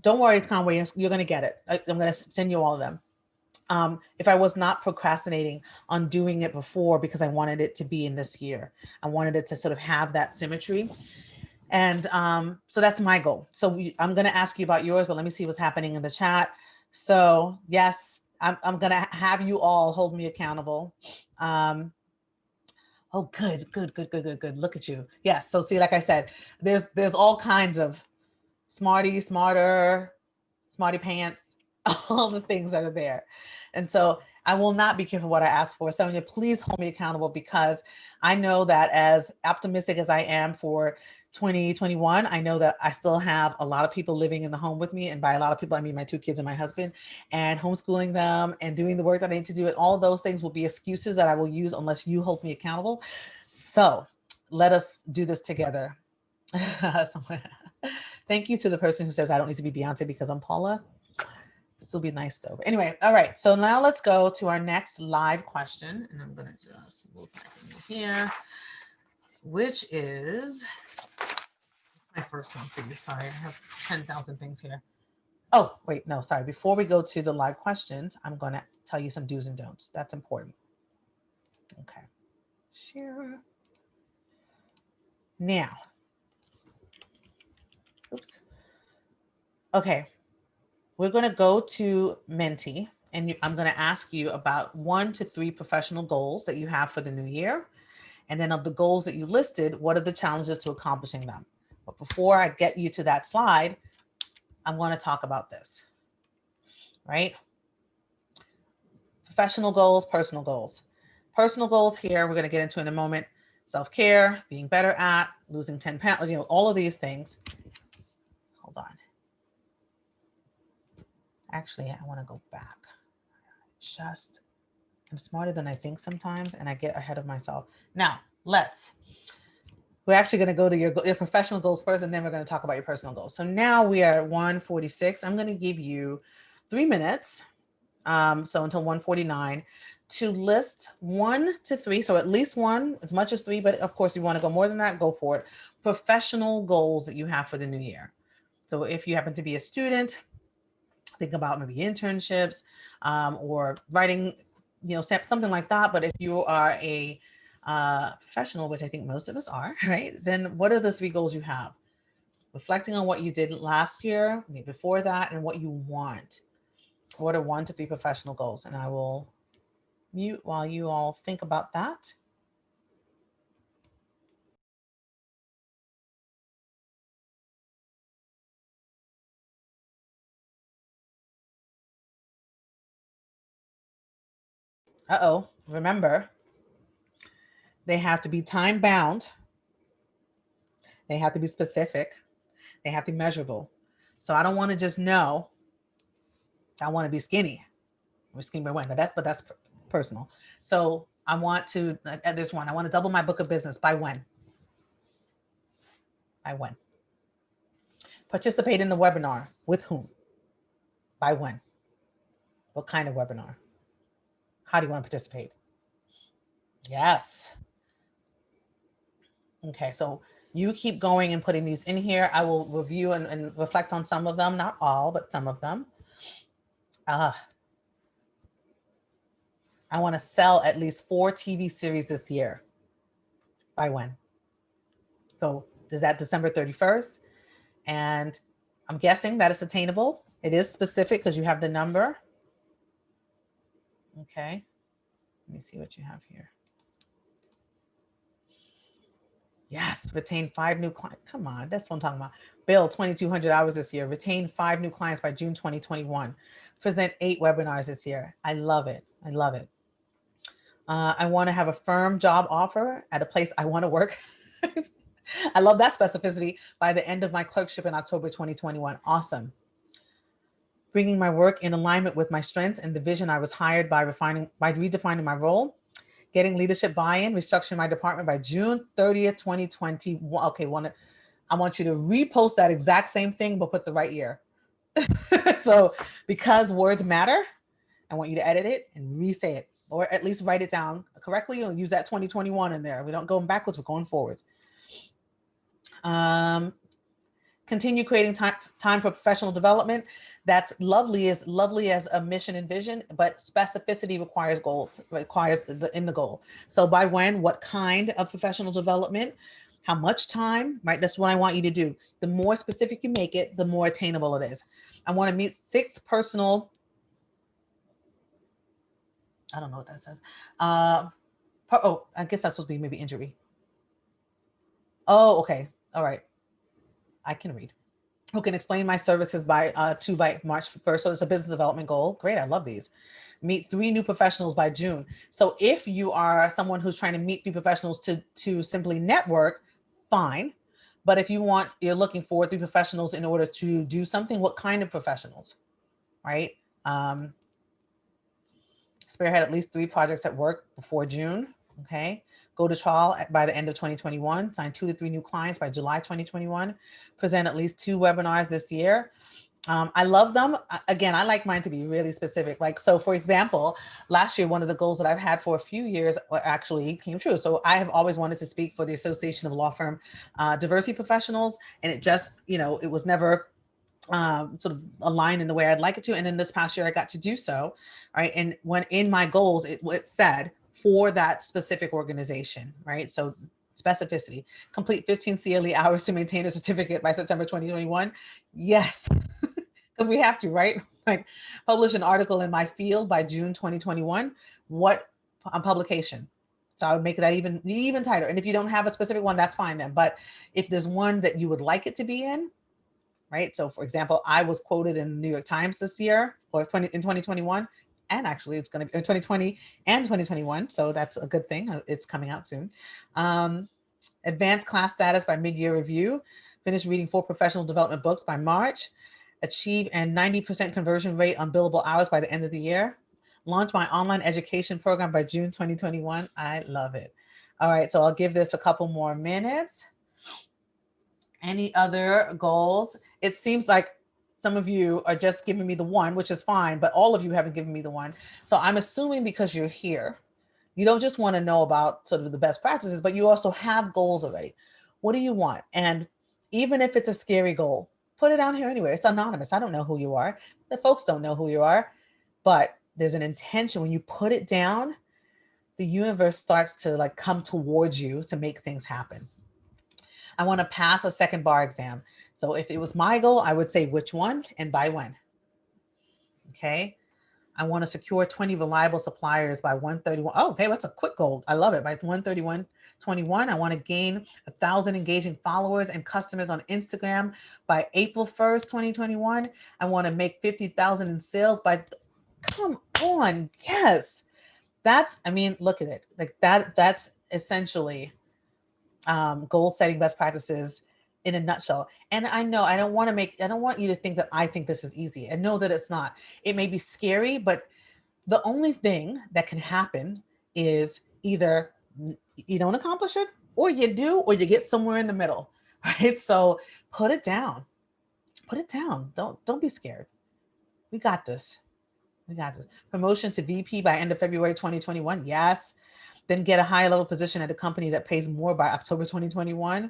Don't worry, Conway, you're going to get it. I'm going to send you all of them. If I was not procrastinating on doing it before because I wanted it to be in this year. I wanted it to sort of have that symmetry. And so that's my goal. So I'm going to ask you about yours, but let me see what's happening in the chat. So yes, I'm going to have you all hold me accountable. Oh, good. Look at you. Yes. So see, like I said, there's all kinds of smarty, smarter, smarty pants, all the things that are there. And so I will not be careful what I ask for. Sonia, please hold me accountable because I know that as optimistic as I am for 2021, I know that I still have a lot of people living in the home with me. And by a lot of people, I mean my 2 kids and my husband, and homeschooling them and doing the work that I need to do. And all those things will be excuses that I will use unless you hold me accountable. So let us do this together. Thank you to the person who says I don't need to be Beyonce because I'm Paula. This will be nice though. But anyway, all right. So now let's go to our next live question. And I'm going to just move my thing here, which is my first one for you. Sorry, I have 10,000 things here. Oh, wait, no, sorry. Before we go to the live questions, I'm going to tell you some do's and don'ts. That's important. Okay. Share. Now, Oops. Okay, we're going to go to Menti, and I'm going to ask you about 1 to 3 professional goals that you have for the new year. And then of the goals that you listed, what are the challenges to accomplishing them? But before I get you to that slide, I'm going to talk about this, right? Professional goals, personal goals. Personal goals here, we're going to get into in a moment. Self-care, being better at, losing 10 pounds, all of these things. Hold on. Actually, I want to go back. I'm smarter than I think sometimes, and I get ahead of myself. Now, we're actually going to go to your professional goals first, and then we're going to talk about your personal goals. So now we are at 1:46. I'm going to give you 3 minutes, so until 1:49, to list 1 to 3, so at least 1, as much as 3, but of course, if you want to go more than that, go for it. Professional goals that you have for the new year. So if you happen to be a student, think about maybe internships, or writing, something like that. But if you are a professional, which I think most of us are, right? Then what are the 3 goals you have? Reflecting on what you did last year, before that, and what you want. What are 1 to 3 professional goals? And I will mute while you all think about that. Remember, they have to be time bound. They have to be specific. They have to be measurable. So I don't want to just know I want to be skinny. We're skinny by when, but that's personal. So I want to, there's one, I want to double my book of business by when? By when? Participate in the webinar with whom? By when? What kind of webinar? How do you want to participate? Yes. Okay, so you keep going and putting these in here. I will review and reflect on some of them, not all, but some of them. I want to sell at least 4 TV series this year. By when? So is that December 31st? And I'm guessing that is attainable. It is specific because you have the number. Okay. Let me see what you have here. Yes, retain 5 new clients. Come on, that's what I'm talking about. Bill 2,200 hours this year. Retain 5 new clients by June 2021. Present 8 webinars this year. I love it. I love it. I want to have a firm job offer at a place I want to work. I love that specificity by the end of my clerkship in October 2021. Awesome. Bringing my work in alignment with my strengths and the vision I was hired by redefining my role. Getting leadership buy-in, restructuring my department by June 30th, 2020. Okay, I want you to repost that exact same thing, but put the right year. So because words matter, I want you to edit it and re-say it, or at least write it down correctly and use that 2021 in there. We don't go backwards, we're going forwards. Continue creating time for professional development. That's lovely as a mission and vision, but specificity requires in the goal. So by when, what kind of professional development, how much time, right? That's what I want you to do. The more specific you make it, the more attainable it is. I want to meet 6 personal, I don't know what that says. I guess that's supposed to be maybe injury. Oh, okay. All right. I can read. Who can explain my services by March 1st. So it's a business development goal. Great, I love these. Meet 3 new professionals by June. So if you are someone who's trying to meet 3 professionals to simply network, fine. But if you're looking for 3 professionals in order to do something, what kind of professionals, right? Spearhead at least 3 projects at work before June, okay? Go to trial by the end of 2021, sign 2 to 3 new clients by July 2021, present at least 2 webinars this year. I love them. Again, I like mine to be really specific. Like, so for example, last year, one of the goals that I've had for a few years actually came true. So I have always wanted to speak for the Association of Law Firm Diversity Professionals. And it just, it was never sort of aligned in the way I'd like it to. And then this past year I got to do so, right? And when in my goals, it said for that specific organization, right? So Specificity. Complete 15 CLE hours to maintain a certificate by September 2021. Yes, because we have to, right? Like publish an article in my field by June 2021. What publication? So I would make that even tighter. And if you don't have a specific one, that's fine then. But if there's one that you would like it to be in, right? So for example, I was quoted in the New York Times this year or in 2021. And actually it's going to be 2020 and 2021. So that's a good thing. It's coming out soon. Advanced class status by mid-year review. Finish reading 4 professional development books by March. Achieve a 90% conversion rate on billable hours by the end of the year. Launch my online education program by June 2021. I love it. All right, so I'll give this a couple more minutes. Any other goals? It seems like some of you are just giving me the one, which is fine, but all of you haven't given me the one. So I'm assuming because you're here, you don't just want to know about sort of the best practices, but you also have goals already. What do you want? And even if it's a scary goal, put it down here anyway. It's anonymous. I don't know who you are. The folks don't know who you are, but there's an intention. When you put it down, the universe starts to like come towards you to make things happen. I want to pass a second bar exam. So if it was my goal, I would say which one and by when. Okay. I want to secure 20 reliable suppliers by 131. Oh, okay, that's a quick goal. I love it. By 131.21, I want to gain 1,000 engaging followers and customers on Instagram by April 1st, 2021. I want to make 50,000 in sales by, come on, yes. That's, I mean, look at it. Like that's essentially goal setting best practices in a nutshell. And I know I don't want you to think that I think this is easy. I know that it's not. It may be scary, but the only thing that can happen is either you don't accomplish it or you do, or you get somewhere in the middle, right? So put it down. Put it down. Don't be scared. We got this. We got this. Promotion to VP by end of February 2021. Yes. Then get a higher level position at a company that pays more by October 2021.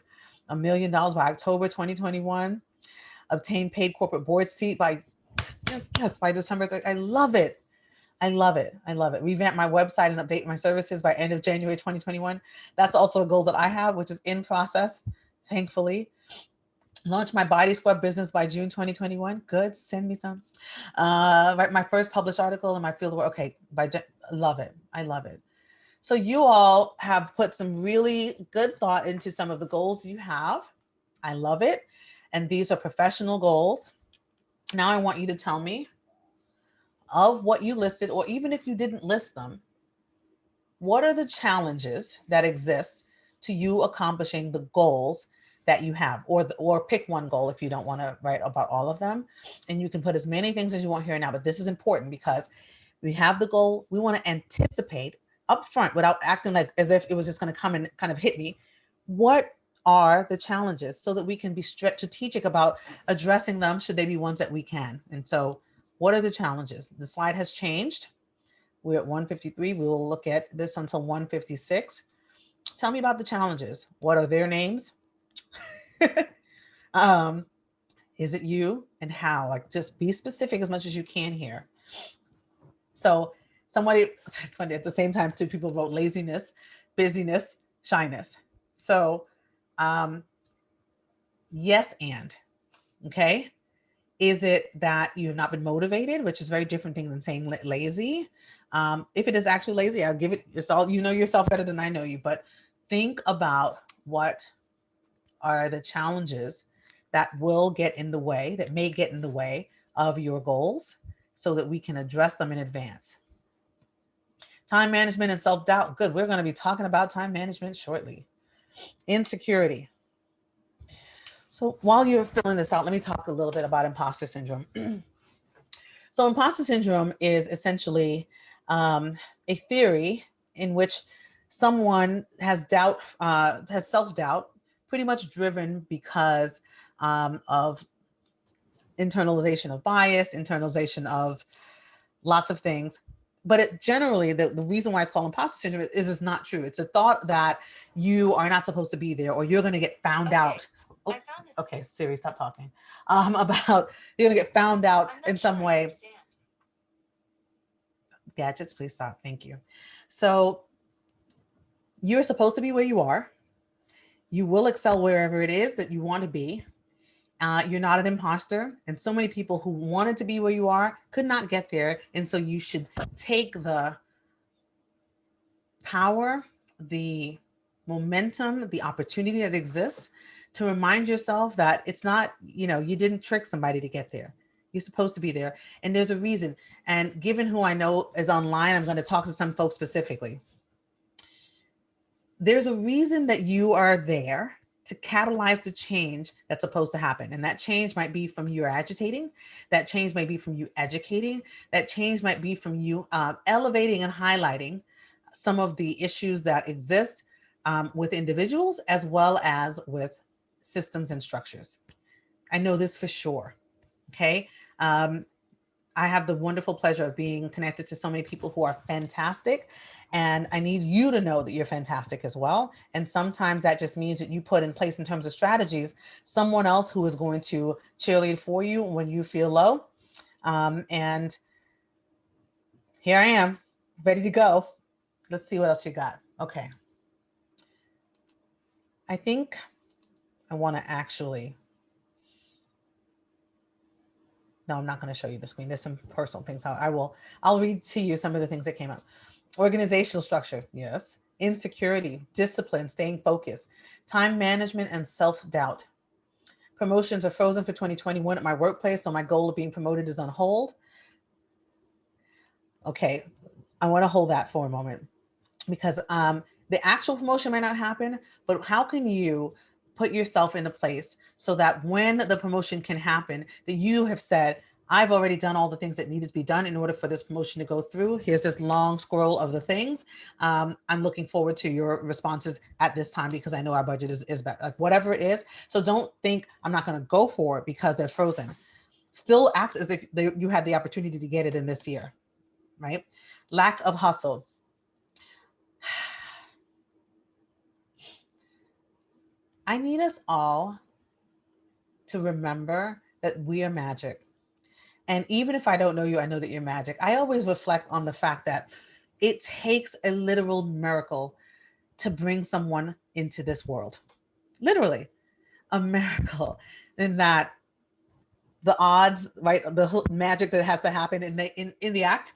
$1 million by October 2021. Obtain paid corporate board seat by by December 3rd. I love it. I love it. I love it. Revamp my website and update my services by end of January 2021. That's also a goal that I have, which is in process, thankfully. Launch my body scrub business by June 2021. Good. Send me some. Write my first published article in my field of work. Okay. I love it. I love it. So you all have put some really good thought into some of the goals you have. I love it. And these are professional goals. Now I want you to tell me of what you listed, or even if you didn't list them, what are the challenges that exist to you accomplishing the goals that you have, or pick one goal if you don't want to write about all of them. And you can put as many things as you want here now, but this is important because we have the goal. We want to anticipate up front without acting like as if it was just going to come and kind of hit me. What are the challenges so that we can be strategic about addressing them should they be ones that we can. And so what are the challenges? The slide has changed. We're at 153. We will look at this until 156. Tell me about the challenges. What are their names? Is it you, and how? Like, just be specific as much as you can here. So somebody, it's funny, at the same time, two people wrote laziness, busyness, shyness. So yes, and, okay. Is it that you have not been motivated, which is very different thing than saying lazy? If it is actually lazy, I'll give it, it's all, you know yourself better than I know you, but think about what are the challenges that will get in the way, that may get in the way of your goals, so that we can address them in advance. Time management and self-doubt. Good. We're going to be talking about time management shortly. Insecurity. So while you're filling this out, let me talk a little bit about imposter syndrome. So imposter syndrome is essentially a theory in which someone has doubt, has self-doubt, pretty much driven because of internalization of bias, internalization of lots of things. But it generally, the reason why it's called imposter syndrome is it's not true. It's a thought that you are not supposed to be there, or you're going to get found out. Oh, okay, Siri, stop talking. About you're going to get found out in some way. Gadgets, please stop. Thank you. So you're supposed to be where you are. You will excel wherever it is that you want to be. You're not an imposter. And so many people who wanted to be where you are could not get there. And so you should take the power, the momentum, the opportunity that exists to remind yourself that it's not, you didn't trick somebody to get there. You're supposed to be there. And there's a reason. And given who I know is online, I'm going to talk to some folks specifically. There's a reason that you are there to catalyze the change that's supposed to happen. And that change might be from you agitating. That change might be from you educating. That change might be from you elevating and highlighting some of the issues that exist with individuals as well as with systems and structures. I know this for sure. Okay. I have the wonderful pleasure of being connected to so many people who are fantastic. And I need you to know that you're fantastic as well. And sometimes that just means that you put in place, in terms of strategies, someone else who is going to cheerlead for you when you feel low. And here I am, ready to go. Let's see what else you got. Okay. I think I want to actually, no, I'm not going to show you the screen. There's some personal things. I'll read to you some of the things that came up. Organizational structure, yes. Insecurity, discipline, staying focused, time management, and self-doubt. Promotions are frozen for 2021 at my workplace, so my goal of being promoted is on hold. Okay, I want to hold that for a moment because the actual promotion might not happen, but how can you put yourself in a place so that when the promotion can happen, that you have said, I've already done all the things that needed to be done in order for this promotion to go through. Here's this long scroll of the things. I'm looking forward to your responses at this time because I know our budget is better, like whatever it is. So don't think I'm not going to go for it because they're frozen. Still act as if you had the opportunity to get it in this year, right? Lack of hustle. I need us all to remember that we are magic. And even if I don't know you, I know that you're magic. I always reflect on the fact that it takes a literal miracle to bring someone into this world. Literally, a miracle. In that the odds, right, the magic that has to happen in the act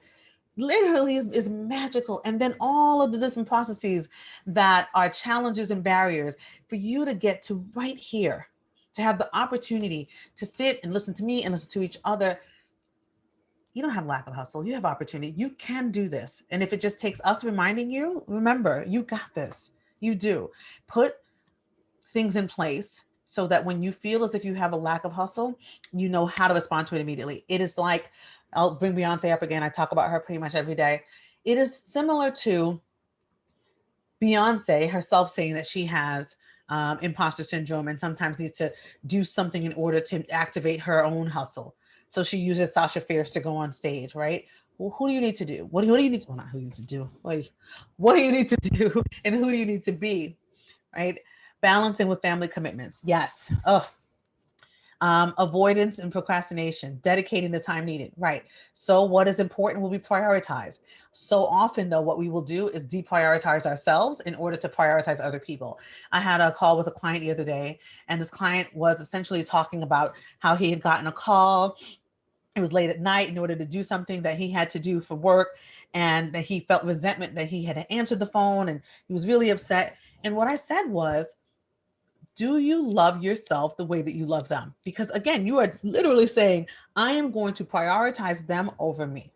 literally is magical. And then all of the different processes that are challenges and barriers for you to get to right here, to have the opportunity to sit and listen to me and listen to each other. You don't have lack of hustle. You have opportunity. You can do this. And if it just takes us reminding you, remember, you got this. You do. Put things in place so that when you feel as if you have a lack of hustle, you know how to respond to it immediately. It is like, I'll bring Beyonce up again. I talk about her pretty much every day. It is similar to Beyonce herself saying that she has imposter syndrome and sometimes needs to do something in order to activate her own hustle. So she uses Sasha Fierce to go on stage, right? Well, who do you need to do? What do you need to, well, not who you need to do. What do you need to do? And who do you need to be, right? Balancing with family commitments. Yes. Oh, avoidance and procrastination, dedicating the time needed. Right. So what is important will be prioritized. So often though, what we will do is deprioritize ourselves in order to prioritize other people. I had a call with a client the other day, and this client was essentially talking about how he had gotten a call. It was late at night in order to do something that he had to do for work, and that he felt resentment that he had answered the phone, and he was really upset. And what I said was, do you love yourself the way that you love them? Because again, you are literally saying, I am going to prioritize them over me.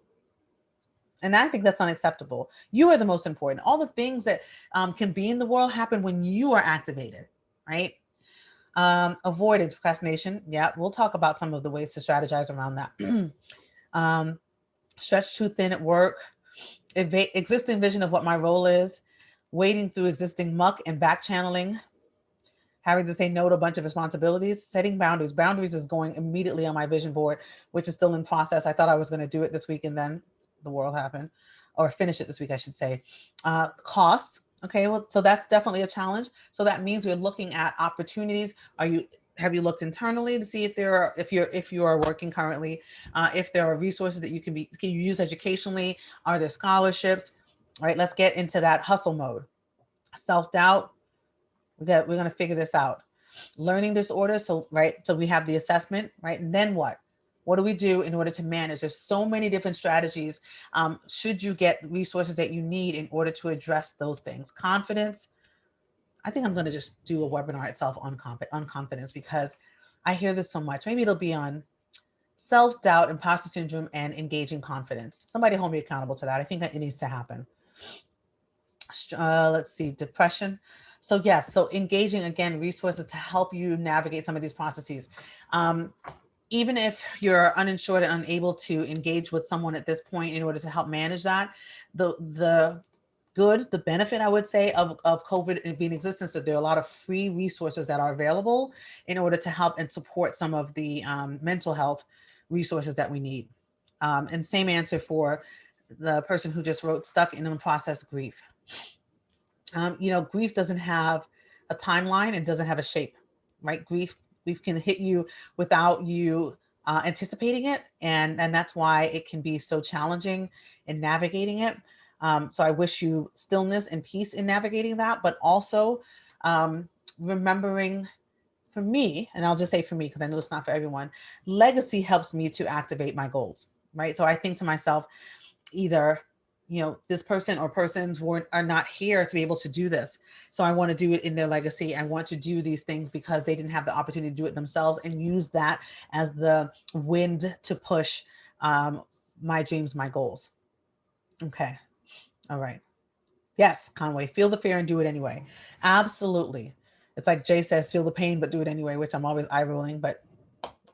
And I think that's unacceptable. You are the most important. All the things that can be in the world happen when you are activated, right? Avoidance, procrastination. Yeah, we'll talk about some of the ways to strategize around that. Stretch too thin at work. Existing vision of what my role is. Wading through existing muck and back channeling. Having to say no to a bunch of responsibilities, setting boundaries. Boundaries is going immediately on my vision board, which is still in process. I thought I was going to do it this week, and then the world happened, or finish it this week, I should say. Costs. Okay, well, so that's definitely a challenge. So that means we're looking at opportunities. Have you looked internally to see if if you are working currently, if there are resources that can you use educationally? Are there scholarships? All right, let's get into that hustle mode. Self-doubt. We're going to figure this out. Learning disorder. So, right. So we have the assessment, right? And then what? What do we do in order to manage? There's so many different strategies. Should you get resources that you need in order to address those things? Confidence. I think I'm going to just do a webinar itself on confidence because I hear this so much. Maybe it'll be on self-doubt, imposter syndrome, and engaging confidence. Somebody hold me accountable to that. I think that it needs to happen. Let's see, depression. So yes, so engaging, again, resources to help you navigate some of these processes. Even if you're uninsured and unable to engage with someone at this point in order to help manage that, the benefit, I would say, of COVID being in existence, that there are a lot of free resources that are available in order to help and support some of the mental health resources that we need. And same answer for the person who just wrote stuck in unprocessed grief. Grief doesn't have a timeline and doesn't have a shape, right? Grief can hit you without you anticipating it. And that's why it can be so challenging in navigating it. So I wish you stillness and peace in navigating that, but also remembering, for me, and I'll just say for me, because I know it's not for everyone, legacy helps me to activate my goals, right? So I think to myself, either this person or persons are not here to be able to do this. So I want to do it in their legacy. I want to do these things because they didn't have the opportunity to do it themselves, and use that as the wind to push my dreams, my goals. Okay. All right. Yes, Conway, feel the fear and do it anyway. Absolutely. It's like Jay says, feel the pain, but do it anyway, which I'm always eye rolling, but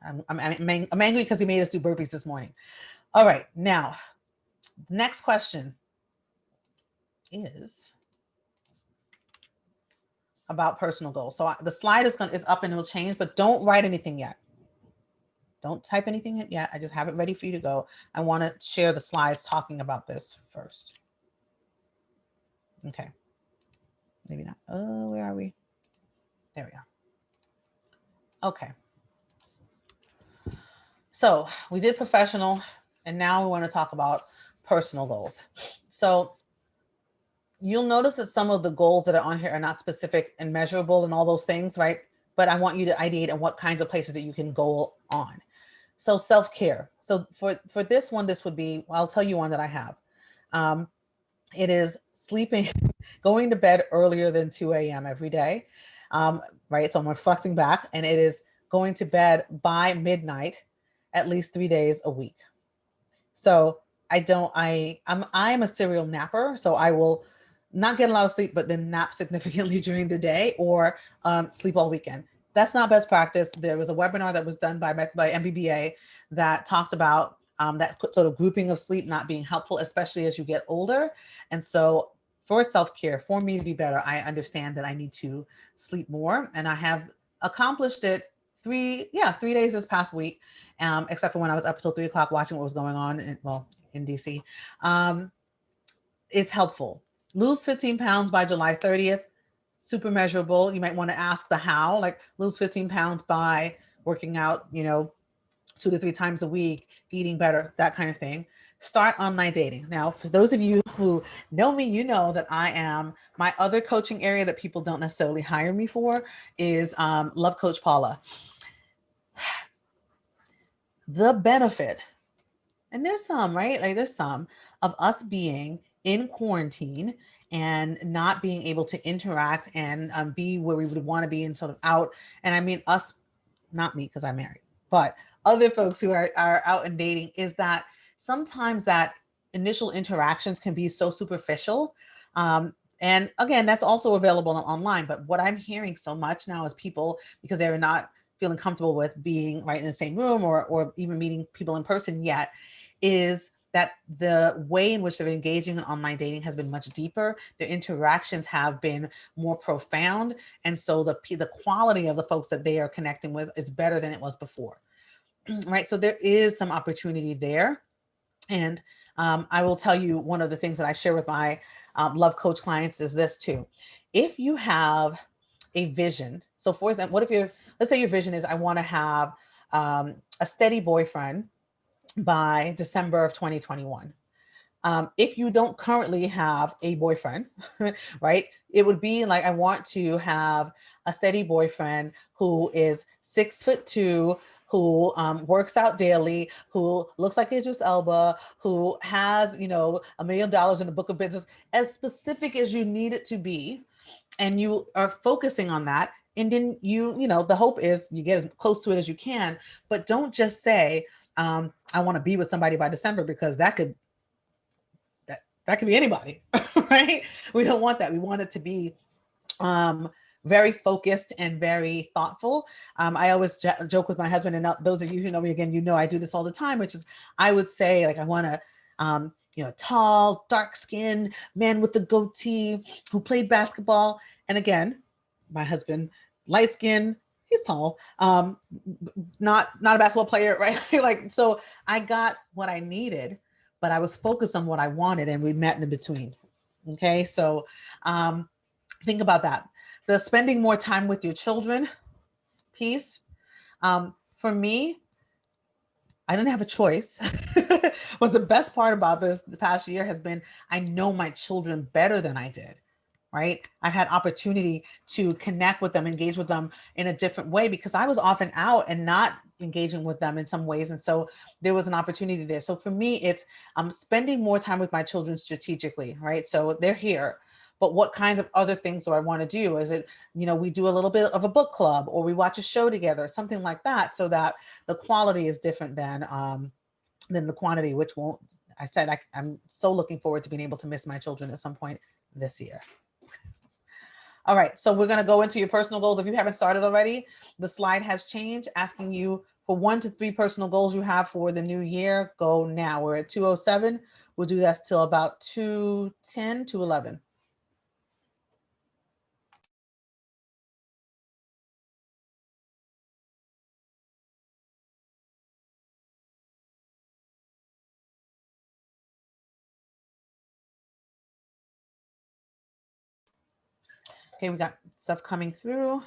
I'm angry because he made us do burpees this morning. All right. Now, the next question is about personal goals. So the slide is up and it'll change, but don't write anything yet. Don't type anything yet. I just have it ready for you to go. I want to share the slides talking about this first. Okay. Maybe not. Oh, where are we? There we are. Okay. So we did professional, and now we want to talk about personal goals. So you'll notice that some of the goals that are on here are not specific and measurable and all those things, right? But I want you to ideate on what kinds of places that you can go on. So self-care. So for this one, this would be, I'll tell you one that I have. It is sleeping, going to bed earlier than 2 a.m. every day, right? So I'm reflecting back, and it is going to bed by midnight at least 3 days a week. So I'm a serial napper, so I will not get a lot of sleep, but then nap significantly during the day, or sleep all weekend. That's not best practice. There was a webinar that was done by MBBA that talked about that sort of grouping of sleep not being helpful, especially as you get older. And so for self-care, for me to be better, I understand that I need to sleep more, and I have accomplished it 3 days this past week, except for when I was up until 3 o'clock watching what was going on in DC. It's helpful. Lose 15 pounds by July 30th. Super measurable. You might want to ask the how, like lose 15 pounds by working out, 2 to 3 times a week, eating better, that kind of thing. Start online dating. Now, for those of you who know me, you know that my other coaching area that people don't necessarily hire me for is Love Coach Paula. The benefit, and there's some, right? Like there's some of us being in quarantine and not being able to interact and be where we would want to be and sort of out. And I mean us, not me because I'm married, but other folks who are out and dating, is that sometimes that initial interactions can be so superficial. And again, that's also available online. But what I'm hearing so much now is people, because they're not feeling comfortable with being right in the same room or even meeting people in person yet, is that the way in which they're engaging in online dating has been much deeper. Their interactions have been more profound. And so the quality of the folks that they are connecting with is better than it was before. Right. So there is some opportunity there. And I will tell you, one of the things that I share with my Love Coach clients is this too. If you have a vision, so for example, let's say your vision is, I want to have a steady boyfriend by December of 2021. If you don't currently have a boyfriend, right? It would be like, I want to have a steady boyfriend who is 6'2", who works out daily, who looks like Idris Elba, who has, you know, $1 million in the book of business, as specific as you need it to be. And you are focusing on that. And then you know, the hope is you get as close to it as you can, but don't just say, I want to be with somebody by December, because that could be anybody, right? We don't want that. We want it to be very focused and very thoughtful. I always joke with my husband, and those of you who know me, again, you know I do this all the time, which is I would say, like, I want to, you know, tall, dark-skinned man with a goatee who played basketball. And again, my husband, light skin, he's tall, not a basketball player, right? Like, so I got what I needed, but I was focused on what I wanted, and we met in between. Okay, so think about that. The spending more time with your children piece. For me, I didn't have a choice. But the best part about this the past year has been, I know my children better than I did, right? I've had opportunity to connect with them, engage with them in a different way, because I was often out and not engaging with them in some ways. And so there was an opportunity there. So for me, it's spending more time with my children strategically, right? So they're here. But what kinds of other things do I want to do? Is it, you know, we do a little bit of a book club, or we watch a show together, something like that, so that the quality is different than the quantity, which won't, I said, I'm so looking forward to being able to miss my children at some point this year. All right, so we're going to go into your personal goals. If you haven't started already, the slide has changed, asking you for 1 to 3 personal goals you have for the new year. Go now. We're at 2:07. We'll do that till about 2:10, 2:11. Okay, we got stuff coming through.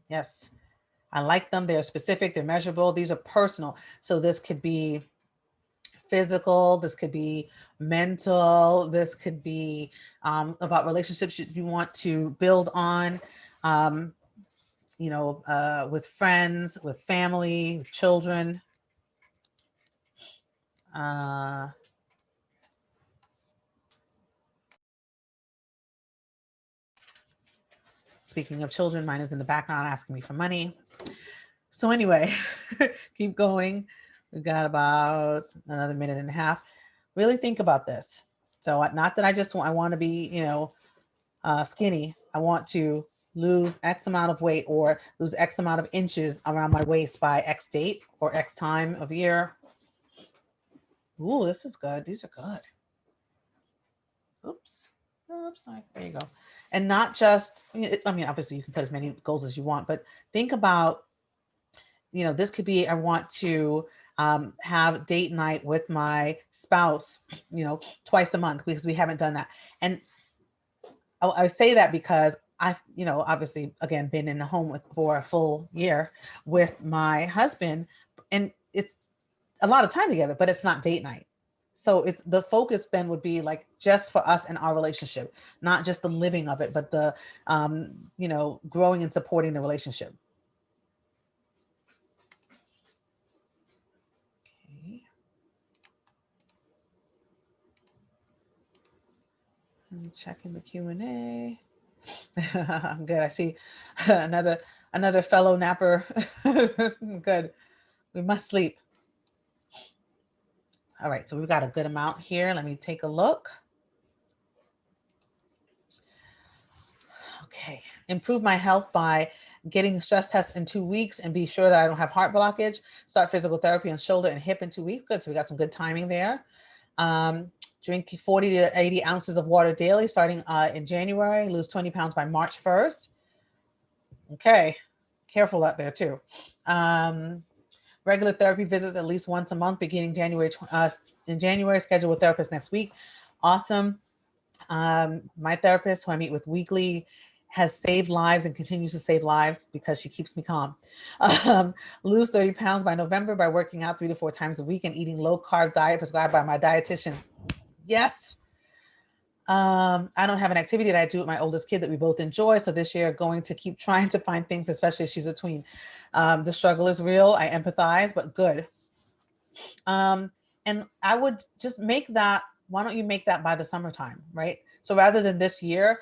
Yes, I like them. They're specific, they're measurable. These are personal. So this could be physical, this could be mental, this could be about relationships you want to build on, you know, with friends, with family, with children. Speaking of children, mine is in the background asking me for money. So anyway, keep going. We've got about another minute and a half. Really think about this. So not that I want to be, you know, skinny. I want to lose X amount of weight, or lose X amount of inches around my waist by X date or X time of year. Ooh, this is good. These are good. Oops. Oops. There you go. And not just, I mean, obviously you can put as many goals as you want, but think about, you know, this could be, I want to have date night with my spouse, you know, twice a month, because we haven't done that. And I say that because I've, you know, obviously, again, been in the home for a full year with my husband, and it's a lot of time together, but it's not date night. So it's the focus then would be like just for us and our relationship, not just the living of it, but the, you know, growing and supporting the relationship. Okay. I'm checking the Q&A. I'm good. I see another fellow napper. Good. We must sleep. All right, so we've got a good amount here. Let me take a look. Okay, improve my health by getting stress tests in 2 weeks and be sure that I don't have heart blockage. Start physical therapy on shoulder and hip in 2 weeks. Good, so we got some good timing there. Drink 40 to 80 ounces of water daily starting in January. Lose 20 pounds by March 1st. Okay, careful out there too. Regular therapy visits at least once a month beginning January. In January, schedule with therapist next week. Awesome. My therapist, who I meet with weekly, has saved lives and continues to save lives because she keeps me calm. Lose 30 pounds by November by working out 3 to 4 times a week and eating low carb diet prescribed by my dietitian. Yes. I don't have an activity that I do with my oldest kid that we both enjoy. So this year, going to keep trying to find things, especially if she's a tween. The struggle is real. I empathize, but good. And I would just make that, why don't you make that by the summertime, right? So rather than this year,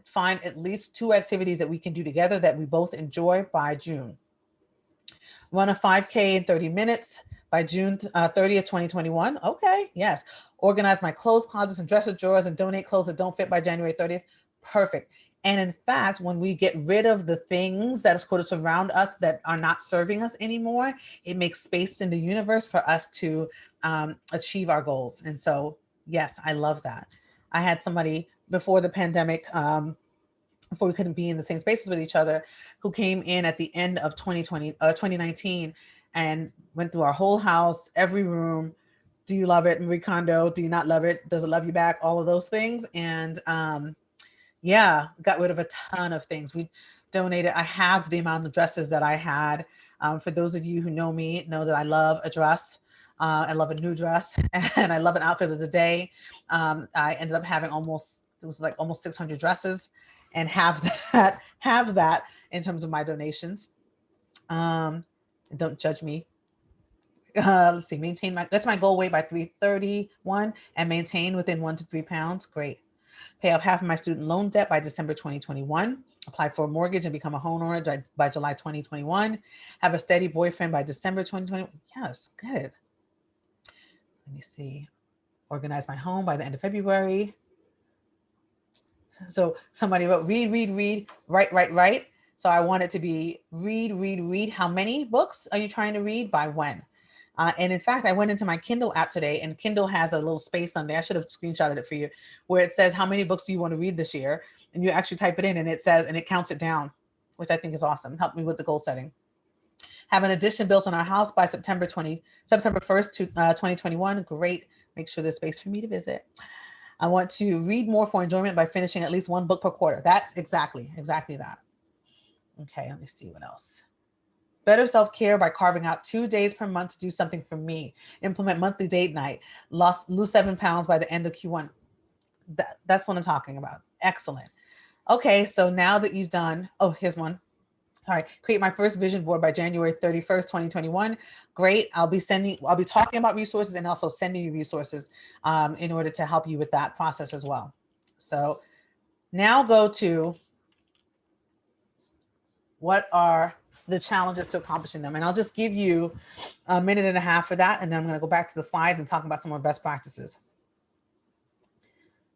find at least 2 activities that we can do together that we both enjoy by June. Run a 5K in 30 minutes by June 30th, 2021. Okay, yes. Organize my clothes closets and dresser drawers and donate clothes that don't fit by January 30th. Perfect. And in fact, when we get rid of the things that is quoted surround us that are not serving us anymore, it makes space in the universe for us to achieve our goals. And so, yes, I love that. I had somebody before the pandemic, before we couldn't be in the same spaces with each other, who came in at the end of 2019 and went through our whole house, every room. Do you love it? Marie Kondo, do you not love it? Does it love you back? All of those things. And yeah, got rid of a ton of things. We donated, I have the amount of dresses that I had. For those of you who know me, know that I love a dress. I love a new dress and I love an outfit of the day. I ended up having almost 600 dresses and have that in terms of my donations. Don't judge me. Let's see, that's my goal weight by 331 and maintain within 1 to 3 pounds. Great. Pay off half of my student loan debt by December 2021. Apply for a mortgage and become a homeowner by July 2021. Have a steady boyfriend by December 2020. Yes, good. Let me see. Organize my home by the end of February. So somebody wrote read, write. So I want it to be read. How many books are you trying to read by when? And in fact, I went into my Kindle app today and Kindle has a little space on there. I should have screenshotted it for you, where it says, how many books do you want to read this year? And you actually type it in and it says, and it counts it down, which I think is awesome. Help me with the goal setting. Have an addition built on our house by September 1st, 2021. Great. Make sure there's space for me to visit. I want to read more for enjoyment by finishing at least 1 book per quarter. That's exactly that. Okay, let me see what else. Better self-care by carving out 2 days per month to do something for me. Implement monthly date night. Lose 7 pounds by the end of Q1. That's what I'm talking about. Excellent. Okay, so now that you've done, oh, here's one. Sorry, create my first vision board by January 31st, 2021. Great. I'll be talking about resources and also sending you resources in order to help you with that process as well. So now go to what are the challenges to accomplishing them. And I'll just give you a minute and a half for that. And then I'm going to go back to the slides and talk about some more best practices.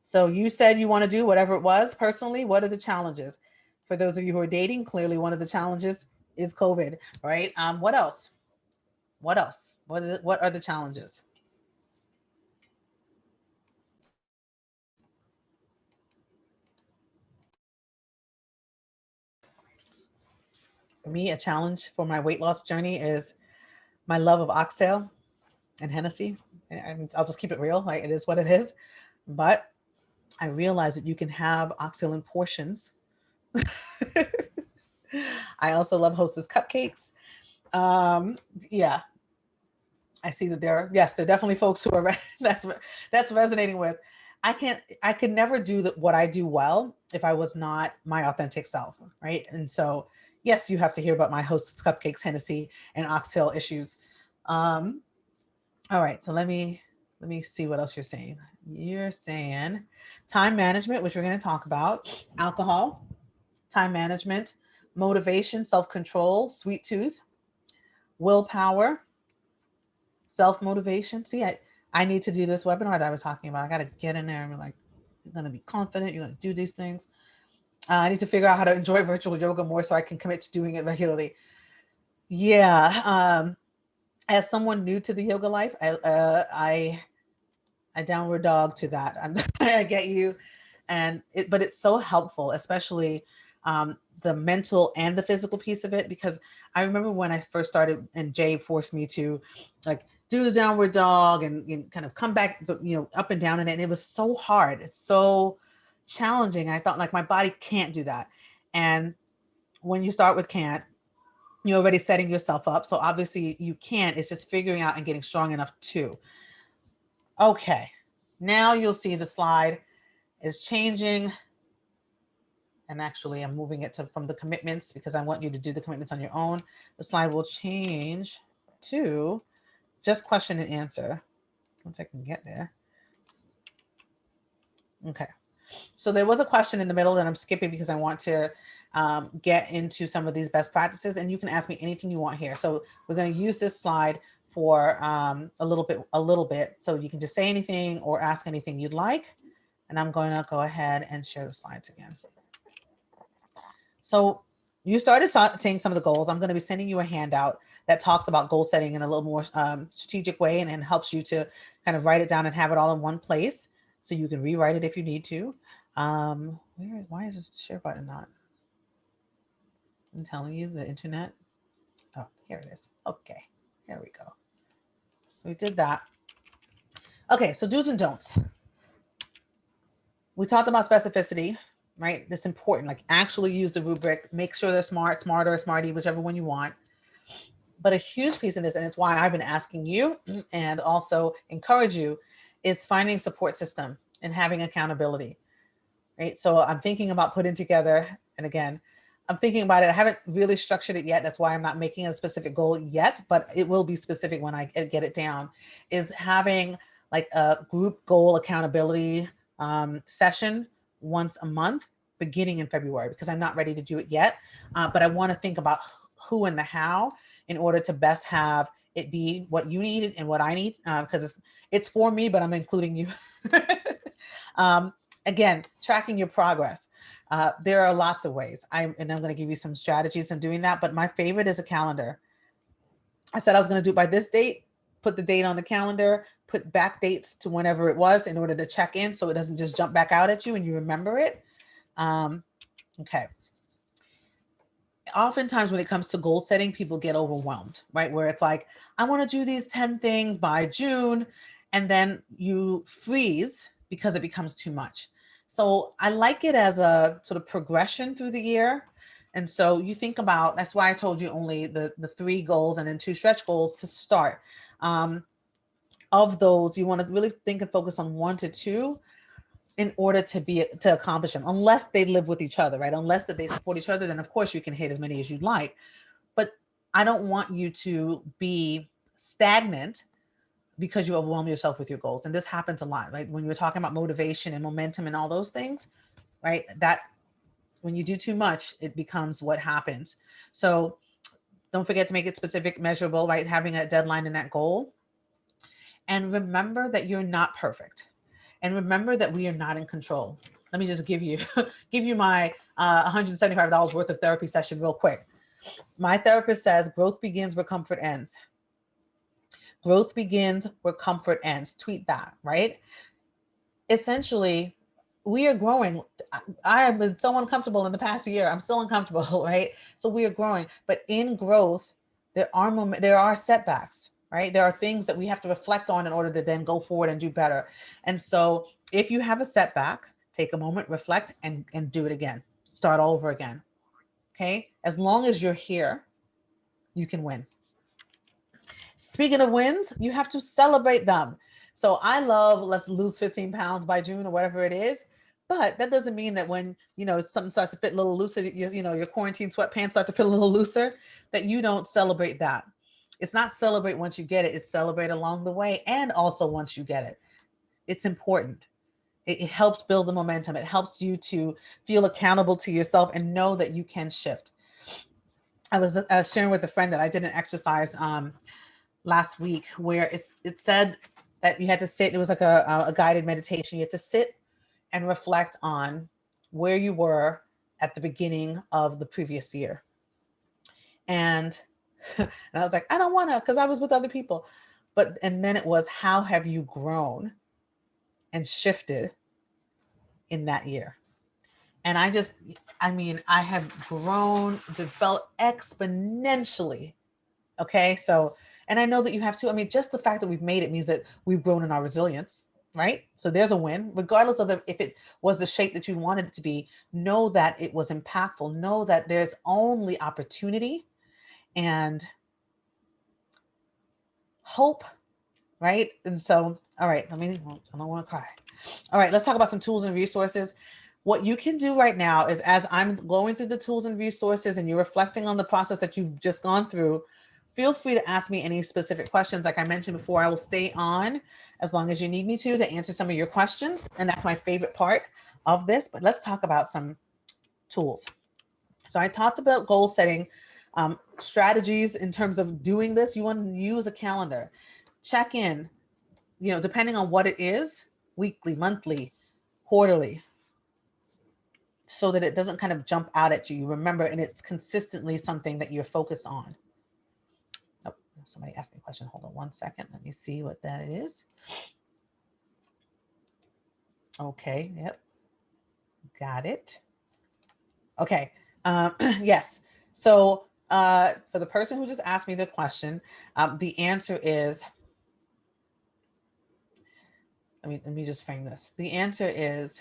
So you said you want to do whatever it was personally. What are the challenges? For those of you who are dating, clearly one of the challenges is COVID, right? What else? What else? What are the challenges? For me, a challenge for my weight loss journey is my love of oxtail and Hennessy. I'll just keep it real, like it is what it is. But I realized that you can have oxtail in portions. I also love Hostess cupcakes. Yeah, I see that there are definitely folks who are that's resonating with. I could never do what I do well if I was not my authentic self, right? And so, yes, you have to hear about my Hostess cupcakes, Hennessy, and oxtail issues. All right, so let me see what else you're saying. You're saying time management, which we're going to talk about, alcohol, time management, motivation, self-control, sweet tooth, willpower, self-motivation. See, I need to do this webinar that I was talking about. I got to get in there and be like, you're going to be confident. You're going to do these things. I need to figure out how to enjoy virtual yoga more so I can commit to doing it regularly. Yeah. As someone new to the yoga life, I downward dog to that. I get you. But it's so helpful, especially the mental and the physical piece of it, because I remember when I first started and Jay forced me to like do the downward dog and kind of come back, up and down in it. And it was so hard. It's so challenging. I thought like my body can't do that. And when you start with can't, you're already setting yourself up. So obviously you can't, it's just figuring out and getting strong enough to. Okay, now you'll see the slide is changing. And actually I'm moving it to from the commitments because I want you to do the commitments on your own. The slide will change to just question and answer. Once I can get there. Okay. So there was a question in the middle that I'm skipping because I want to get into some of these best practices, and you can ask me anything you want here. So we're going to use this slide for a little bit. So you can just say anything or ask anything you'd like. And I'm going to go ahead and share the slides again. So you started saying some of the goals. I'm going to be sending you a handout that talks about goal setting in a little more strategic way and helps you to kind of write it down and have it all in one place. So you can rewrite it if you need to. Why is this share button not? I'm telling you, the internet. Oh, here it is. Okay, here we go. We did that. Okay, so do's and don'ts. We talked about specificity, right? That's important. Like actually use the rubric. Make sure they're smart, smarter, smarty, whichever one you want. But a huge piece of this, and it's why I've been asking you and also encourage you, is finding support system and having accountability, right? So I'm thinking about putting together, and again, I'm thinking about it. I haven't really structured it yet. That's why I'm not making a specific goal yet, but it will be specific when I get it down, is having like a group goal accountability session once a month beginning in February, because I'm not ready to do it yet. But I want to think about who and the how in order to best have it be what you need and what I need, because it's for me, but I'm including you. Again, tracking your progress. There are lots of ways. I'm going to give you some strategies in doing that, but my favorite is a calendar. I said I was going to do it by this date, put the date on the calendar, put back dates to whenever it was in order to check in so it doesn't just jump back out at you and you remember it. Okay. Oftentimes when it comes to goal setting, people get overwhelmed, right? Where it's like, I want to do these 10 things by June, and then you freeze because it becomes too much. So I like it as a sort of progression through the year. And so you think about, that's why I told you only the 3 goals and then 2 stretch goals to start. Of those, you want to really think and focus on 1 to 2 in order to accomplish them, unless they live with each other, right? Unless that they support each other, then of course you can hit as many as you'd like. But I don't want you to be stagnant because you overwhelm yourself with your goals. And this happens a lot, right? When you're talking about motivation and momentum and all those things, right? That when you do too much, it becomes what happens. So don't forget to make it specific, measurable, right? Having a deadline in that goal. And remember that you're not perfect. And remember that we are not in control. Let me just give you my $175 worth of therapy session real quick. My therapist says growth begins where comfort ends. Growth begins where comfort ends. Tweet that, right? Essentially, we are growing. I have been so uncomfortable in the past year. I'm still uncomfortable, right? So we are growing. But in growth, there are setbacks, right? There are things that we have to reflect on in order to then go forward and do better. And so if you have a setback, take a moment, reflect, and do it again. Start all over again. Okay? As long as you're here, you can win. Speaking of wins, you have to celebrate them. So I love, let's lose 15 pounds by June or whatever it is. But that doesn't mean that when, something starts to fit a little looser, your quarantine sweatpants start to fit a little looser, that you don't celebrate that. It's not celebrate once you get it. It's celebrate along the way and also once you get it. It's important. It helps build the momentum. It helps you to feel accountable to yourself and know that you can shift. I was sharing with a friend that I did an exercise last week where it said that you had to sit. It was like a guided meditation. You had to sit and reflect on where you were at the beginning of the previous year. And I was like, I don't want to, because I was with other people. And then it was, how have you grown and shifted in that year? And I have grown, developed exponentially. Okay. So, and I know that you have to. Just the fact that we've made it means that we've grown in our resilience. right? So there's a win, regardless of if it was the shape that you wanted it to be. Know that it was impactful. Know that there's only opportunity and hope, right? And so, all right, I don't want to cry. All right, let's talk about some tools and resources. What you can do right now is, as I'm going through the tools and resources and you're reflecting on the process that you've just gone through, feel free to ask me any specific questions. Like I mentioned before, I will stay on as long as you need me to answer some of your questions. And that's my favorite part of this. But let's talk about some tools. So I talked about goal setting, strategies in terms of doing this. You want to use a calendar, check in, depending on what it is, weekly, monthly, quarterly, so that it doesn't kind of jump out at you. You remember, and it's consistently something that you're focused on. Oh, somebody asked me a question. Hold on one second. Let me see what that is. Okay. Yep. Got it. Okay. Yes. So for the person who just asked me the question, the answer is, let me just frame this. The answer is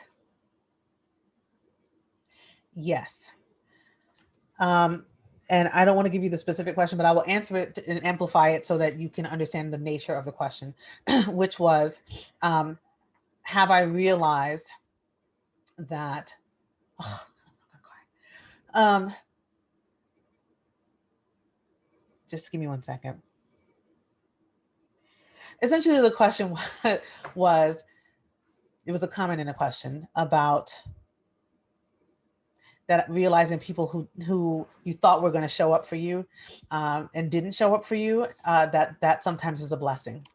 yes. And I don't want to give you the specific question, but I will answer it and amplify it so that you can understand the nature of the question, which was, have I realized that, oh, just give me 1 second. Essentially the question was, it was a comment in a question about that, realizing people who you thought were going to show up for you and didn't show up for you, that sometimes is a blessing.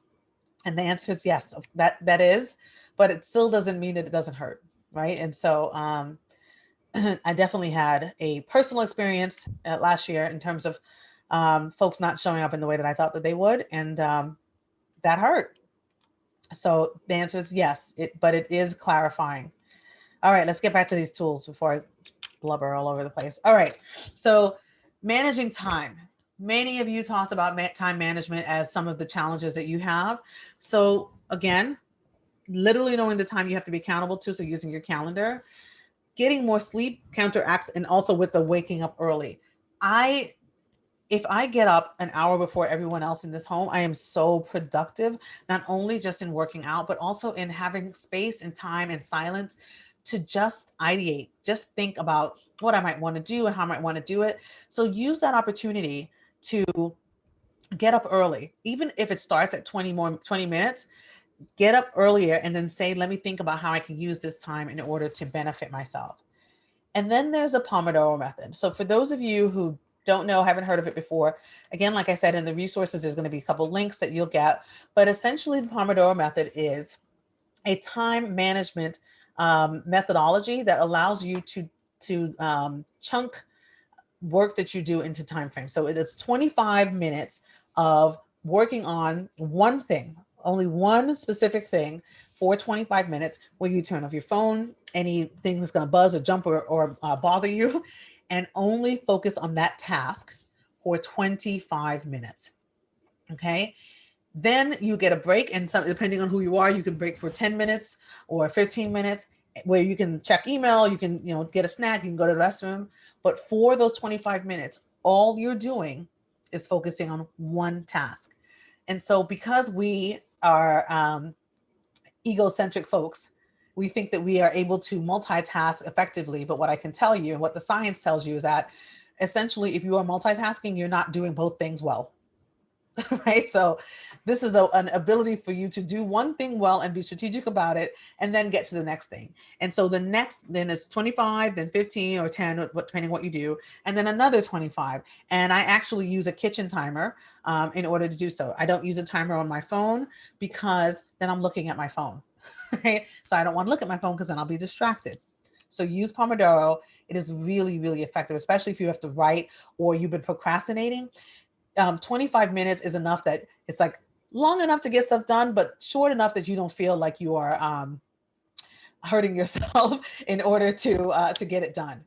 And the answer is yes, that is, but it still doesn't mean that it doesn't hurt, right? And so I definitely had a personal experience last year in terms of folks not showing up in the way that I thought that they would, and that hurt. So the answer is yes, but it is clarifying. All right, let's get back to these tools before I blubber all over the place. All right, so managing time. Many of you talked about time management as some of the challenges that you have. So again, literally knowing the time you have to be accountable to, so using your calendar. Getting more sleep counteracts, and also with the waking up early. If I get up an hour before everyone else in this home, I am so productive, not only just in working out, but also in having space and time and silence to just ideate, just think about what I might want to do and how I might want to do it. So use that opportunity to get up early, even if it starts at 20 minutes, get up earlier and then say, let me think about how I can use this time in order to benefit myself. And then there's a Pomodoro method. So for those of you who don't know, haven't heard of it before, again, like I said, in the resources, there's going to be a couple links that you'll get. But essentially, the Pomodoro method is a time management methodology that allows you to chunk work that you do into time frames. So it's 25 minutes of working on one thing, only one specific thing for 25 minutes, where you turn off your phone, anything that's going to buzz or jump or bother you, and only focus on that task for 25 minutes. Okay. Then you get a break, and depending on who you are, you can break for 10 minutes or 15 minutes, where you can check email, you can, get a snack, you can go to the restroom. But for those 25 minutes, all you're doing is focusing on one task. And so because we are egocentric folks, we think that we are able to multitask effectively. But what I can tell you, and what the science tells you, is that essentially, if you are multitasking, you're not doing both things well. Right? So this is an ability for you to do one thing well and be strategic about it, and then get to the next thing. And so the next, then it's 25, then 15 or 10, depending what you do, and then another 25. And I actually use a kitchen timer in order to do so. I don't use a timer on my phone, because then I'm looking at my phone. Right? So I don't want to look at my phone, because then I'll be distracted. So use Pomodoro. It is really, really effective, especially if you have to write or you've been procrastinating. 25 minutes is enough, that it's like long enough to get stuff done, but short enough that you don't feel like you are hurting yourself in order to get it done.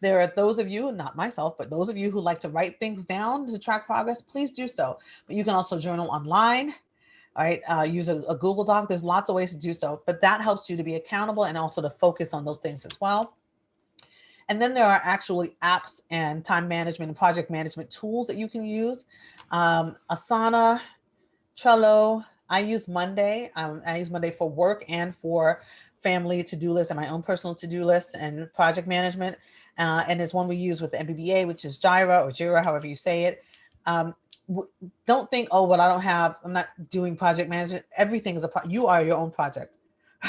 There are those of you, not myself, but those of you who like to write things down to track progress, please do so. But you can also journal online. All right, use a Google Doc. There's lots of ways to do so, but that helps you to be accountable and also to focus on those things as well. And then there are actually apps and time management and project management tools that you can use. Asana, Trello. I use Monday. I use Monday for work and for family to-do lists and my own personal to-do lists and project management. And there's one we use with the MBBA, which is Jira or Jira, however you say it. Don't think, oh, well, I'm not doing project management. Everything is you are your own project,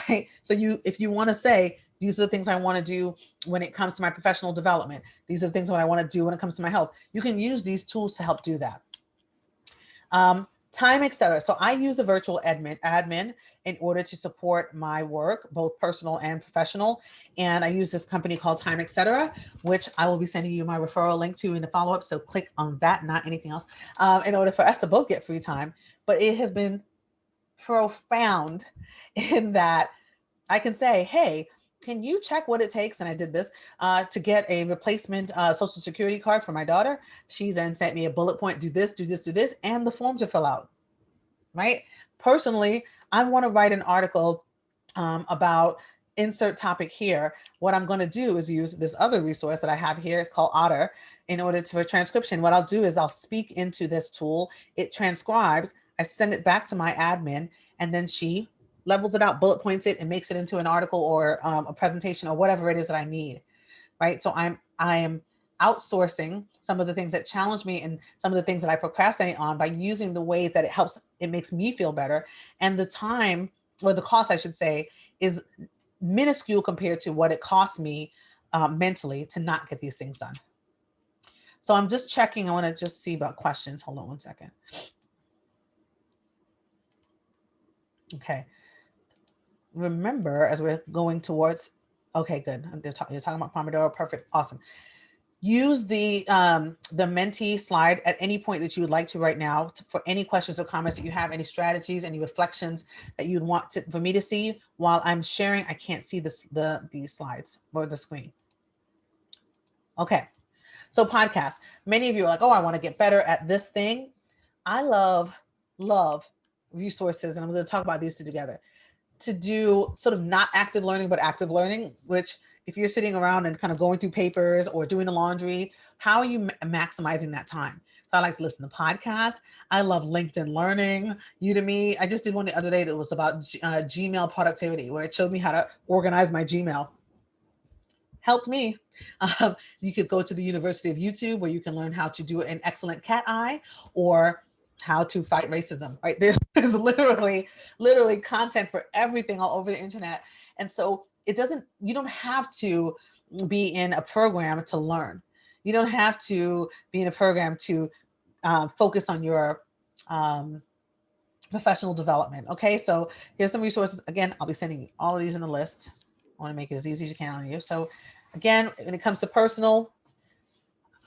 right? So if you want to say, these are the things I want to do when it comes to my professional development. These are the things what I want to do when it comes to my health. You can use these tools to help do that. Time, etc. So I use a virtual admin in order to support my work, both personal and professional. And I use this company called Time, etc., which I will be sending you my referral link to in the follow-up. So click on that, not anything else, in order for us to both get free time. But it has been profound in that I can say, hey, can you check what it takes? And I did this to get a replacement social security card for my daughter. She then sent me a bullet point, do this, do this, do this, and the form to fill out, right? Personally, I want to write an article about insert topic here. What I'm going to do is use this other resource that I have here. It's called Otter. In order for transcription, what I'll do is I'll speak into this tool. It transcribes. I send it back to my admin, and then she levels it out, bullet points it, and makes it into an article or a presentation or whatever it is that I need, right? So I am outsourcing some of the things that challenge me and some of the things that I procrastinate on by using the ways that it makes me feel better. And the time, or the cost, I should say, is minuscule compared to what it costs me mentally to not get these things done. So I'm just checking. I want to just see about questions. Hold on one second. Okay. Remember, as we're going towards, okay, good. You're talking about Pomodoro. Perfect. Awesome. Use the mentee slide at any point that you would like to right now for any questions or comments that you have, any strategies, any reflections that you'd want for me to see while I'm sharing. I can't see these slides or the screen. Okay. So podcast. Many of you are like, oh, I want to get better at this thing. I love resources, and I'm going to talk about these two together, to do sort of not active learning, but active learning, which if you're sitting around and kind of going through papers or doing the laundry, how are you maximizing that time? So I like to listen to podcasts. I love LinkedIn Learning, Udemy. I just did one the other day that was about Gmail productivity, where it showed me how to organize my Gmail. Helped me. You could go to the University of YouTube, where you can learn how to do an excellent cat eye, or how to fight racism, right? There's literally content for everything all over the internet. And so you don't have to be in a program to learn. You don't have to be in a program to focus on your professional development. Okay, so here's some resources. Again, I'll be sending all of these in the list. I want to make it as easy as you can on you. So again, when it comes to personal,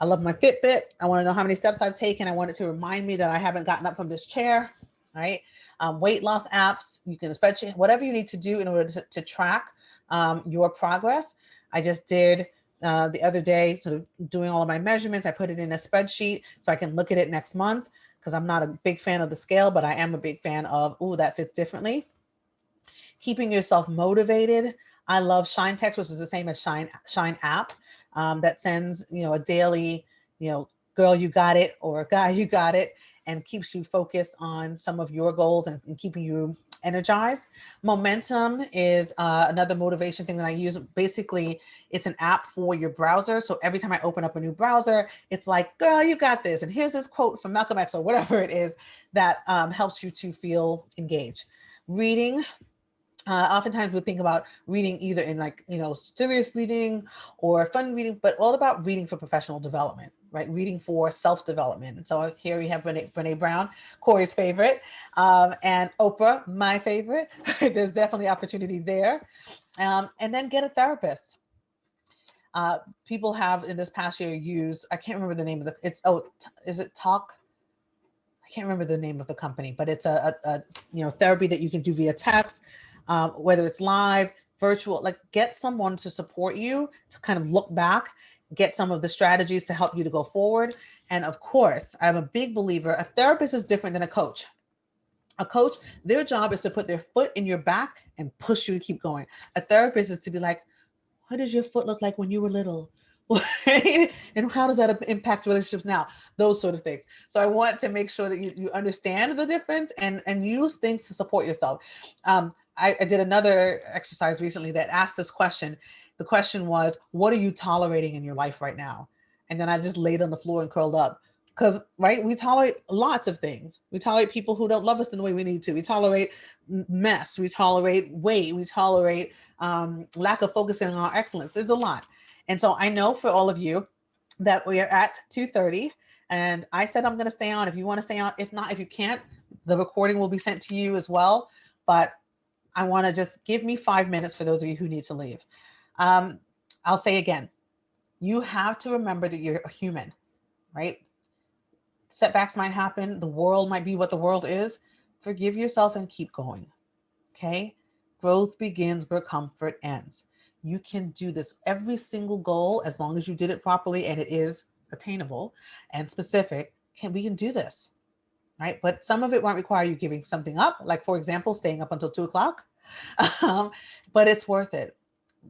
I love my Fitbit. I want to know how many steps I've taken. I want it to remind me that I haven't gotten up from this chair, right? Weight loss apps, you can spreadsheet, whatever you need to do in order to track your progress. I just did the other day, sort of doing all of my measurements. I put it in a spreadsheet so I can look at it next month, because I'm not a big fan of the scale, but I am a big fan of, ooh, that fits differently. Keeping yourself motivated. I love Shine Text, which is the same as Shine app, that sends, a daily, girl, you got it, or guy, you got it, and keeps you focused on some of your goals and keeping you energized. Momentum is another motivation thing that I use. Basically, it's an app for your browser. So every time I open up a new browser, it's like, girl, you got this. And here's this quote from Malcolm X or whatever it is that helps you to feel engaged. Reading. Oftentimes we think about reading either in serious reading or fun reading, but all about reading for professional development, right? Reading for self-development. And so here we have Brene Brown, Corey's favorite, and Oprah, my favorite. There's definitely opportunity there. And then get a therapist. People have in this past year used, I can't remember the name of is it Talk? I can't remember the name of the company, but it's a therapy that you can do via text. Whether it's live, virtual, get someone to support you to kind of look back, get some of the strategies to help you to go forward. And of course, I'm a big believer, a therapist is different than a coach. A coach, their job is to put their foot in your back and push you to keep going. A therapist is to be like, what does your foot look like when you were little? And how does that impact relationships now? Those sort of things. So I want to make sure that you understand the difference and use things to support yourself. I did another exercise recently that asked this question. The question was, what are you tolerating in your life right now? And then I just laid on the floor and curled up. Because, right, we tolerate lots of things. We tolerate people who don't love us in the way we need to. We tolerate mess. We tolerate weight. We tolerate lack of focusing on our excellence. There's a lot. And so I know for all of you that we are at 2:30, and I said I'm going to stay on if you want to stay on. If not, if you can't, the recording will be sent to you as well. But I want to just give me 5 minutes for those of you who need to leave. I'll say again, you have to remember that you're a human, right? Setbacks might happen. The world might be what the world is. Forgive yourself and keep going. Okay? Growth begins where comfort ends. You can do this. Every single goal, as long as you did it properly and it is attainable and specific, we can do this, right? But some of it won't require you giving something up, like, for example, staying up until 2 o'clock. But it's worth it.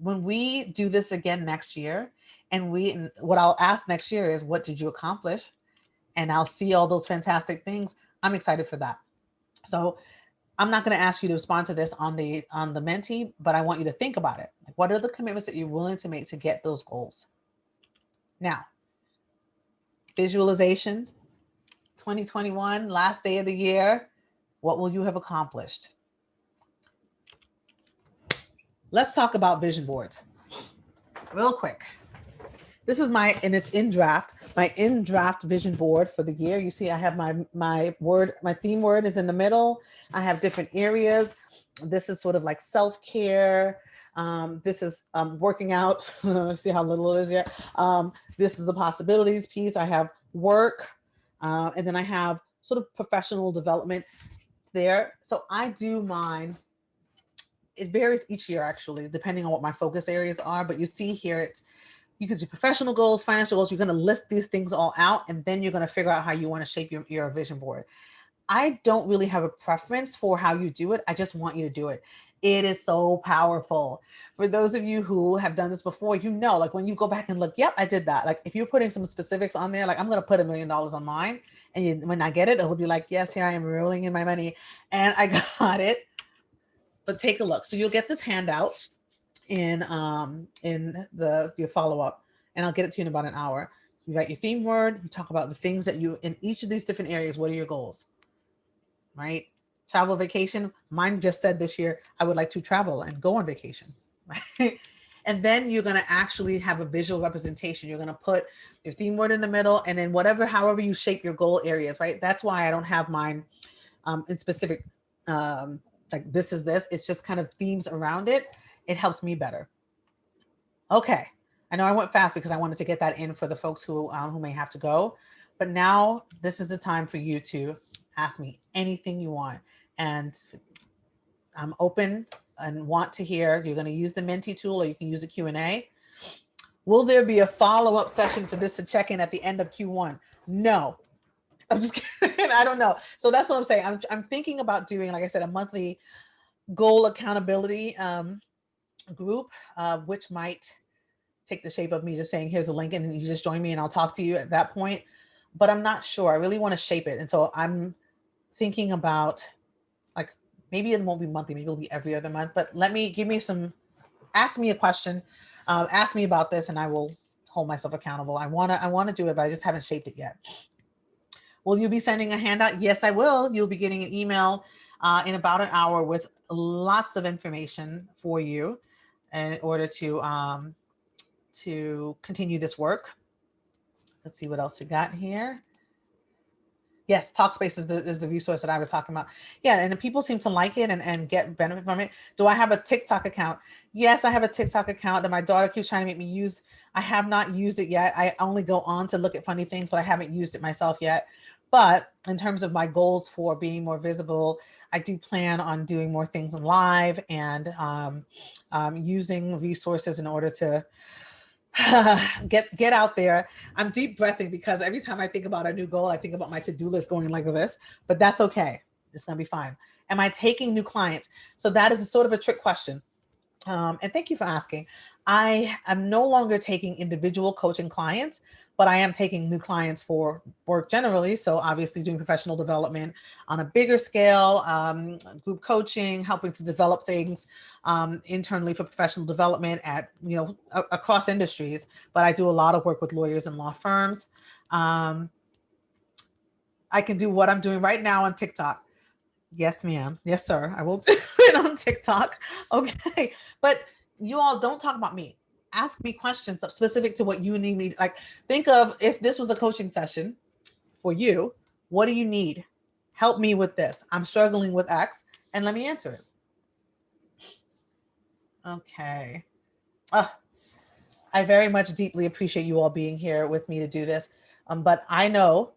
When we do this again next year, and what I'll ask next year is, what did you accomplish? And I'll see all those fantastic things. I'm excited for that. So I'm not going to ask you to respond to this on the mentee, but I want you to think about it. Like, what are the commitments that you're willing to make to get those goals? Now, visualization, 2021, last day of the year. What will you have accomplished? Let's talk about vision boards real quick. This is and it's in draft, my in draft vision board for the year. You see, I have my theme word is in the middle. I have different areas. This is sort of like self-care. This is working out. See how little it is yet. This is the possibilities piece. I have work, and then I have sort of professional development there. So I do mine. It varies each year, actually, depending on what my focus areas are. But you see here, you can do professional goals, financial goals. You're going to list these things all out, and then you're going to figure out how you want to shape your vision board. I don't really have a preference for how you do it. I just want you to do it. It is so powerful. For those of you who have done this before, you know, like when you go back and look, yep, I did that. Like if you're putting some specifics on there, like I'm going to put $1 million on mine. And when I get it, it'll be like, yes, here I am rolling in my money and I got it. But take a look. So you'll get this handout in your follow-up, and I'll get it to you in about an hour. You write your theme word, you talk about the things that you, in each of these different areas, what are your goals, right? Travel, vacation. Mine just said this year, I would like to travel and go on vacation, right? And then you're going to actually have a visual representation. You're going to put your theme word in the middle, and then however you shape your goal areas, right? That's why I don't have mine in specific, like this is this. It's just kind of themes around it. It helps me better. Okay. I know I went fast because I wanted to get that in for the folks who may have to go. But now this is the time for you to ask me anything you want. And I'm open and want to hear. You're going to use the Mentee tool, or you can use the Q&A. Will there be a follow-up session for this to check in at the end of Q1? No. I'm just kidding. I don't know. So that's what I'm saying. I'm thinking about doing, like I said, a monthly goal accountability group, which might take the shape of me just saying, here's a link and you just join me and I'll talk to you at that point. But I'm not sure. I really want to shape it. And so I'm thinking about, like, maybe it won't be monthly, maybe it'll be every other month, but ask me a question, ask me about this and I will hold myself accountable. I want to do it, but I just haven't shaped it yet. Will you be sending a handout? Yes, I will. You'll be getting an email in about an hour with lots of information for you in order to continue this work. Let's see what else you got here. Yes, Talkspace is the resource that I was talking about. Yeah, and people seem to like it and get benefit from it. Do I have a TikTok account? Yes, I have a TikTok account that my daughter keeps trying to make me use. I have not used it yet. I only go on to look at funny things, but I haven't used it myself yet. But in terms of my goals for being more visible, I do plan on doing more things live and using resources in order to get out there. I'm deep breathing because every time I think about a new goal, I think about my to-do list going like this, but that's okay. It's going to be fine. Am I taking new clients? So that is a sort of a trick question. And thank you for asking. I am no longer taking individual coaching clients, but I am taking new clients for work generally. So obviously doing professional development on a bigger scale, group coaching, helping to develop things internally for professional development at, across industries. But I do a lot of work with lawyers and law firms. I can do what I'm doing right now on TikTok. Yes, ma'am. Yes, sir. I will do it on TikTok. Okay. But you all don't talk about me. Ask me questions specific to what you need me. Like, think of if this was a coaching session for you, what do you need? Help me with this. I'm struggling with X, and let me answer it. Okay. I very much deeply appreciate you all being here with me to do this. But I know,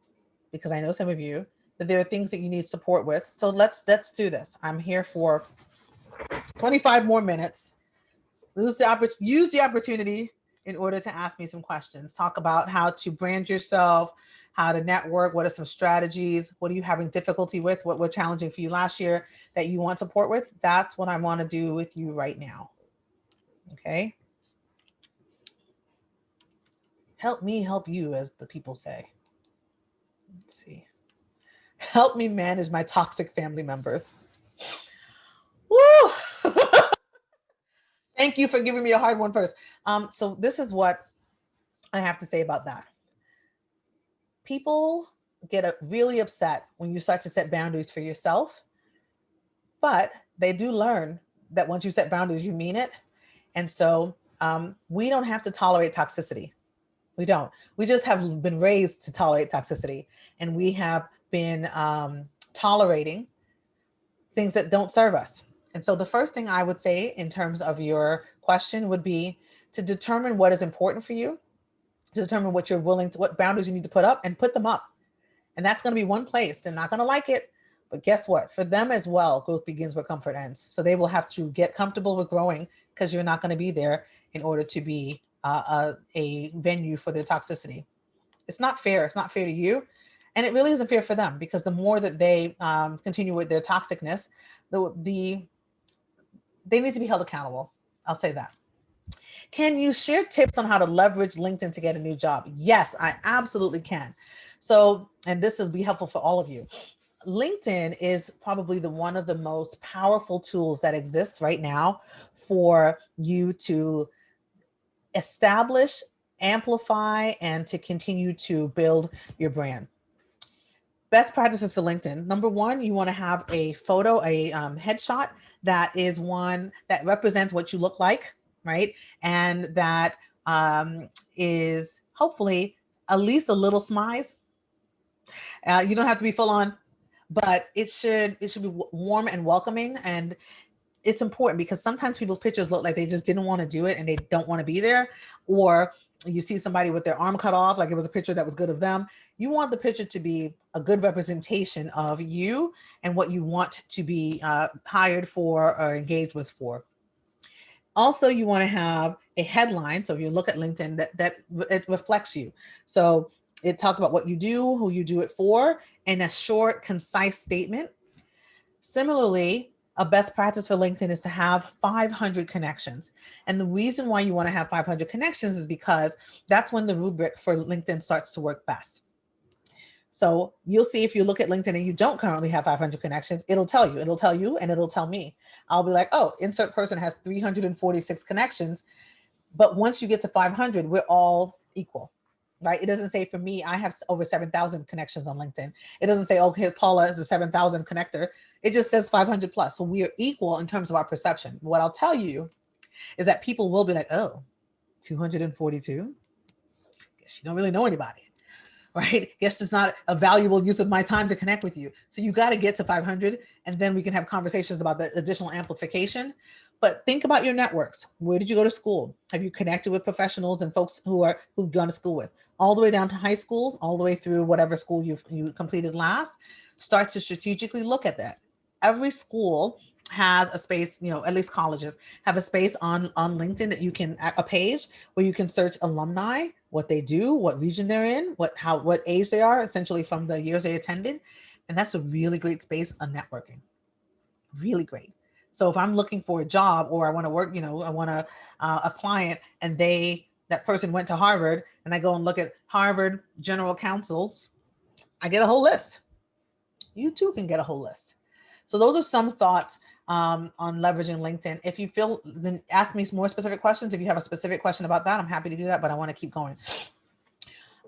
because I know some of you, that there are things that you need support with. So let's do this. I'm here for 25 more minutes. Use the opportunity in order to ask me some questions. Talk about how to brand yourself, how to network, what are some strategies, what are you having difficulty with, what were challenging for you last year that you want support with. That's what I want to do with you right now. Okay. Help me help you, as the people say. Let's see. Help me manage my toxic family members. Woo! Thank you for giving me a hard one first. So this is what I have to say about that. People get really upset when you start to set boundaries for yourself, but they do learn that once you set boundaries, you mean it. And so we don't have to tolerate toxicity. We don't. We just have been raised to tolerate toxicity, and we have been tolerating things that don't serve us. And so the first thing I would say in terms of your question would be to determine what is important for you, to determine what you're willing to, what boundaries you need to put up, and put them up. And that's going to be one place. They're not going to like it, but guess what? For them as well, growth begins where comfort ends. So they will have to get comfortable with growing, because you're not going to be there in order to be a venue for their toxicity. It's not fair. It's not fair to you. And it really isn't fair for them, because the more that they continue with their toxicness, they need to be held accountable. I'll say that. Can you share tips on how to leverage LinkedIn to get a new job? Yes, I absolutely can. So, and this will be helpful for all of you. LinkedIn is probably one of the most powerful tools that exists right now for you to establish, amplify, and to continue to build your brand. Best practices for LinkedIn. Number one, you want to have a photo, a headshot that is one that represents what you look like, right? And that is hopefully at least a little smize. You don't have to be full on, but it should be warm and welcoming. And it's important because sometimes people's pictures look like they just didn't want to do it and they don't want to be there. Or you see somebody with their arm cut off, like it was a picture that was good of them. You want the picture to be a good representation of you and what you want to be hired for or engaged with for. Also, you want to have a headline. So if you look at LinkedIn, that it reflects you. So it talks about what you do, who you do it for, and a short, concise statement. Similarly, a best practice for LinkedIn is to have 500 connections. And the reason why you want to have 500 connections is because that's when the rubric for LinkedIn starts to work best. So you'll see if you look at LinkedIn and you don't currently have 500 connections, it'll tell you, and it'll tell me. I'll be like, oh, insert person has 346 connections. But once you get to 500, we're all equal. Right? It doesn't say for me, I have over 7,000 connections on LinkedIn. It doesn't say, okay, Paula is a 7,000 connector. It just says 500 plus. So we are equal in terms of our perception. What I'll tell you is that people will be like, oh, 242? Guess you don't really know anybody, right? Guess it's not a valuable use of my time to connect with you. So you got to get to 500 and then we can have conversations about the additional amplification. But think about your networks. Where did you go to school? Have you connected with professionals and folks who've gone to school with? All the way down to high school, all the way through whatever school you completed last. Start to strategically look at that. Every school has a space, at least colleges have a space on LinkedIn that you can, a page where you can search alumni, what they do, what region they're in, what age they are, essentially from the years they attended. And that's a really great space on networking. Really great. So if I'm looking for a job or I want to work, I want a client and that person went to Harvard, and I go and look at Harvard general counsels, I get a whole list. You too can get a whole list. So those are some thoughts on leveraging LinkedIn. If you feel, then ask me some more specific questions. If you have a specific question about that, I'm happy to do that, but I want to keep going.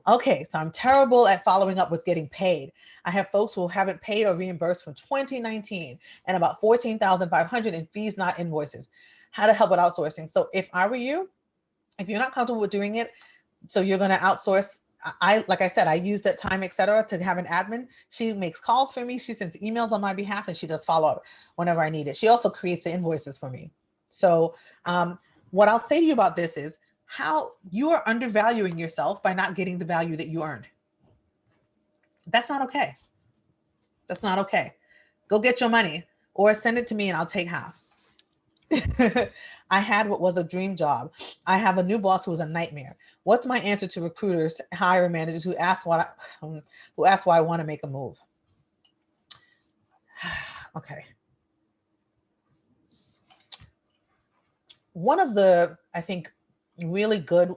Okay, so I'm terrible at following up with getting paid. I have folks who haven't paid or reimbursed from 2019 and about $14,500 in fees, not invoices. How to help with outsourcing. So if I were you, if you're not comfortable with doing it, so you're going to outsource. Like I said, I use that time, etc., to have an admin. She makes calls for me. She sends emails on my behalf, and she does follow up whenever I need it. She also creates the invoices for me. So what I'll say to you about this is how you are undervaluing yourself by not getting the value that you earned. That's not okay. That's not okay. Go get your money or send it to me and I'll take half. I had what was a dream job. I have a new boss who was a nightmare. What's my answer to recruiters, hiring managers who ask why I want to make a move? Okay. One of the, I think, really good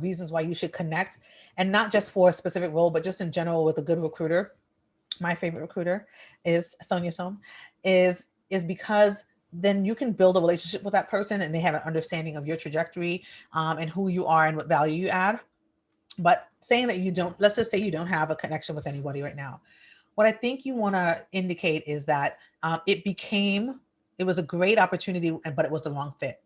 reasons why you should connect, and not just for a specific role, but just in general with a good recruiter. My favorite recruiter is Sonia Sohm, is because then you can build a relationship with that person and they have an understanding of your trajectory and who you are and what value you add. But saying that you don't, let's just say you don't have a connection with anybody right now. What I think you want to indicate is that it was a great opportunity, but it was the wrong fit.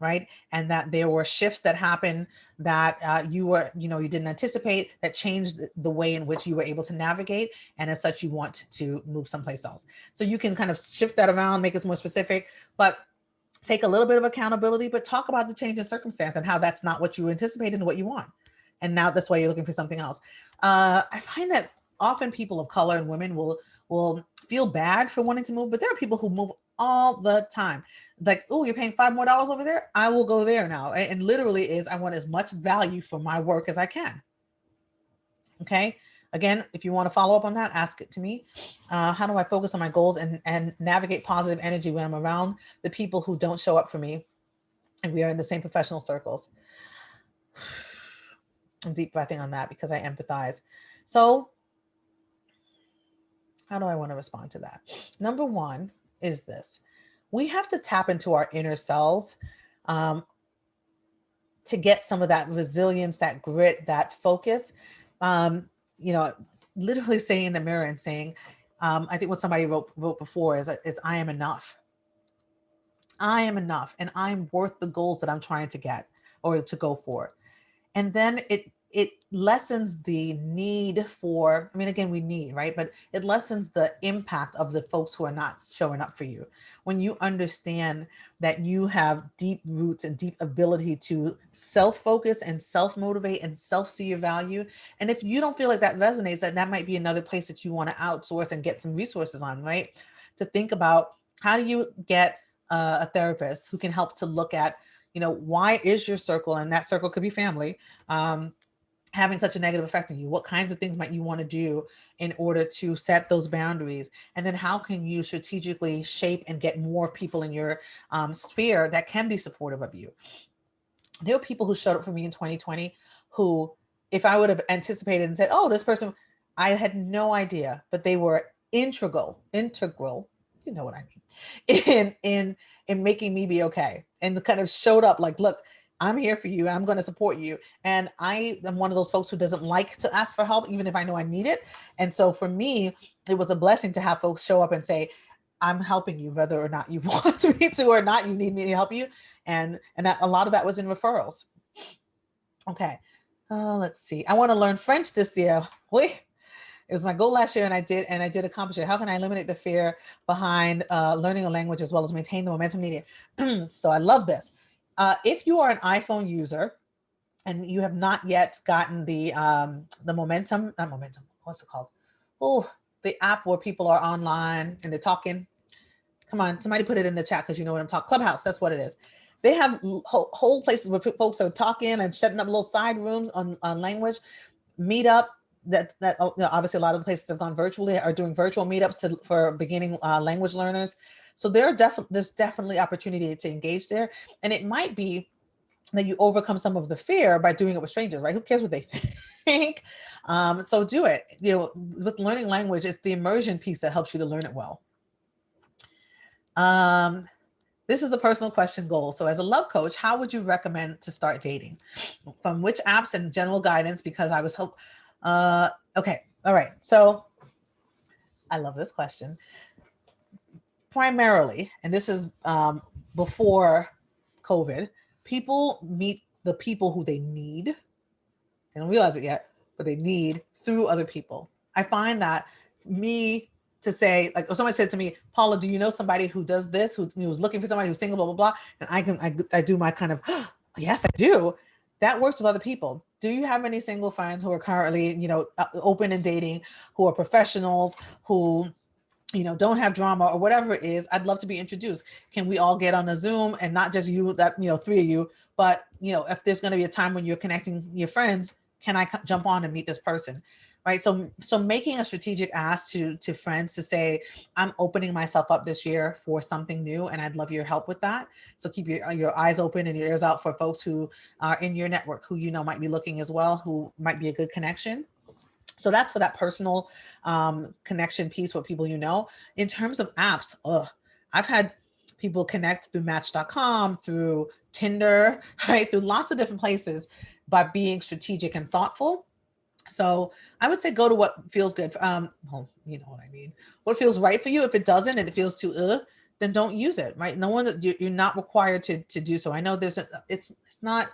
Right. And that there were shifts that happened that you didn't anticipate, that changed the way in which you were able to navigate. And as such, you want to move someplace else. So you can kind of shift that around, make it more specific, but take a little bit of accountability, but talk about the change in circumstance and how that's not what you anticipated and what you want. And now that's why you're looking for something else. I find that often people of color and women will feel bad for wanting to move, but there are people who move all the time. Like, oh, you're paying $5 more over there? I will go there now. And literally is, I want as much value for my work as I can. Okay. Again, if you want to follow up on that, ask it to me. How do I focus on my goals and navigate positive energy when I'm around the people who don't show up for me and we are in the same professional circles? I'm deep breathing on that because I empathize. So how do I want to respond to that? Number one is this. We have to tap into our inner selves to get some of that resilience, that grit, that focus. Literally saying in the mirror and saying, I think what somebody wrote before is I am enough. I am enough, and I'm worth the goals that I'm trying to get or to go for. And then it lessens the need for, again, we need, right? But it lessens the impact of the folks who are not showing up for you. When you understand that you have deep roots and deep ability to self-focus and self-motivate and self-see your value. And if you don't feel like that resonates, that might be another place that you want to outsource and get some resources on, right? To think about, how do you get a therapist who can help to look at, why is your circle, and that circle could be family, having such a negative effect on you? What kinds of things might you want to do in order to set those boundaries? And then how can you strategically shape and get more people in your sphere that can be supportive of you? There were people who showed up for me in 2020 who, if I would have anticipated and said, oh, this person, I had no idea, but they were integral, you know what I mean, in making me be okay, and kind of showed up like, look, I'm here for you. I'm going to support you. And I am one of those folks who doesn't like to ask for help, even if I know I need it. And so for me, it was a blessing to have folks show up and say, I'm helping you, whether or not you want me to or not, you need me to help you. And that, a lot of that was in referrals. Okay. Let's see. I want to learn French this year. Wait. It was my goal last year, and I did accomplish it. How can I eliminate the fear behind learning a language as well as maintain the momentum needed? So I love this. If you are an iPhone user and you have not yet gotten the momentum, not momentum, what's it called? Oh, the app where people are online and they're talking. Come on, somebody put it in the chat because you know what I'm talking. Clubhouse, that's what it is. They have whole places where folks are talking and setting up little side rooms on language. Meetup. obviously a lot of the places have gone virtually, are doing virtual meetups for beginning language learners. So there's definitely opportunity to engage there. And it might be that you overcome some of the fear by doing it with strangers, right? Who cares what they think? So do it. With learning language, it's the immersion piece that helps you to learn it well. This is a personal question goal. So as a love coach, how would you recommend to start dating? From which apps and general guidance? Because I was okay. All right. So I love this question. Primarily, and this is before COVID, people meet the people who they need. They don't realize it yet, but they need through other people. I find that to say, like, if somebody said to me, Paula, do you know somebody who does this, who was looking for somebody who's single, blah, blah, blah. And I do my kind of, yes, I do. That works with other people. Do you have any single friends who are currently, open and dating, who are professionals, who, don't have drama or whatever it is? I'd love to be introduced. Can we all get on a Zoom, and not just you, that, 3 of you, but, if there's going to be a time when you're connecting your friends, can I jump on and meet this person? Right. So making a strategic ask to friends to say, I'm opening myself up this year for something new, and I'd love your help with that. So keep your eyes open and your ears out for folks who are in your network, who, might be looking as well, who might be a good connection. So that's for that personal connection piece with people. In terms of apps, I've had people connect through Match.com, through Tinder, right? Through lots of different places by being strategic and thoughtful. So I would say go to what feels good. Well, you know what I mean. What feels right for you. If it doesn't, and it feels too, then don't use it. Right? No one, you're not required to do so. I know it's not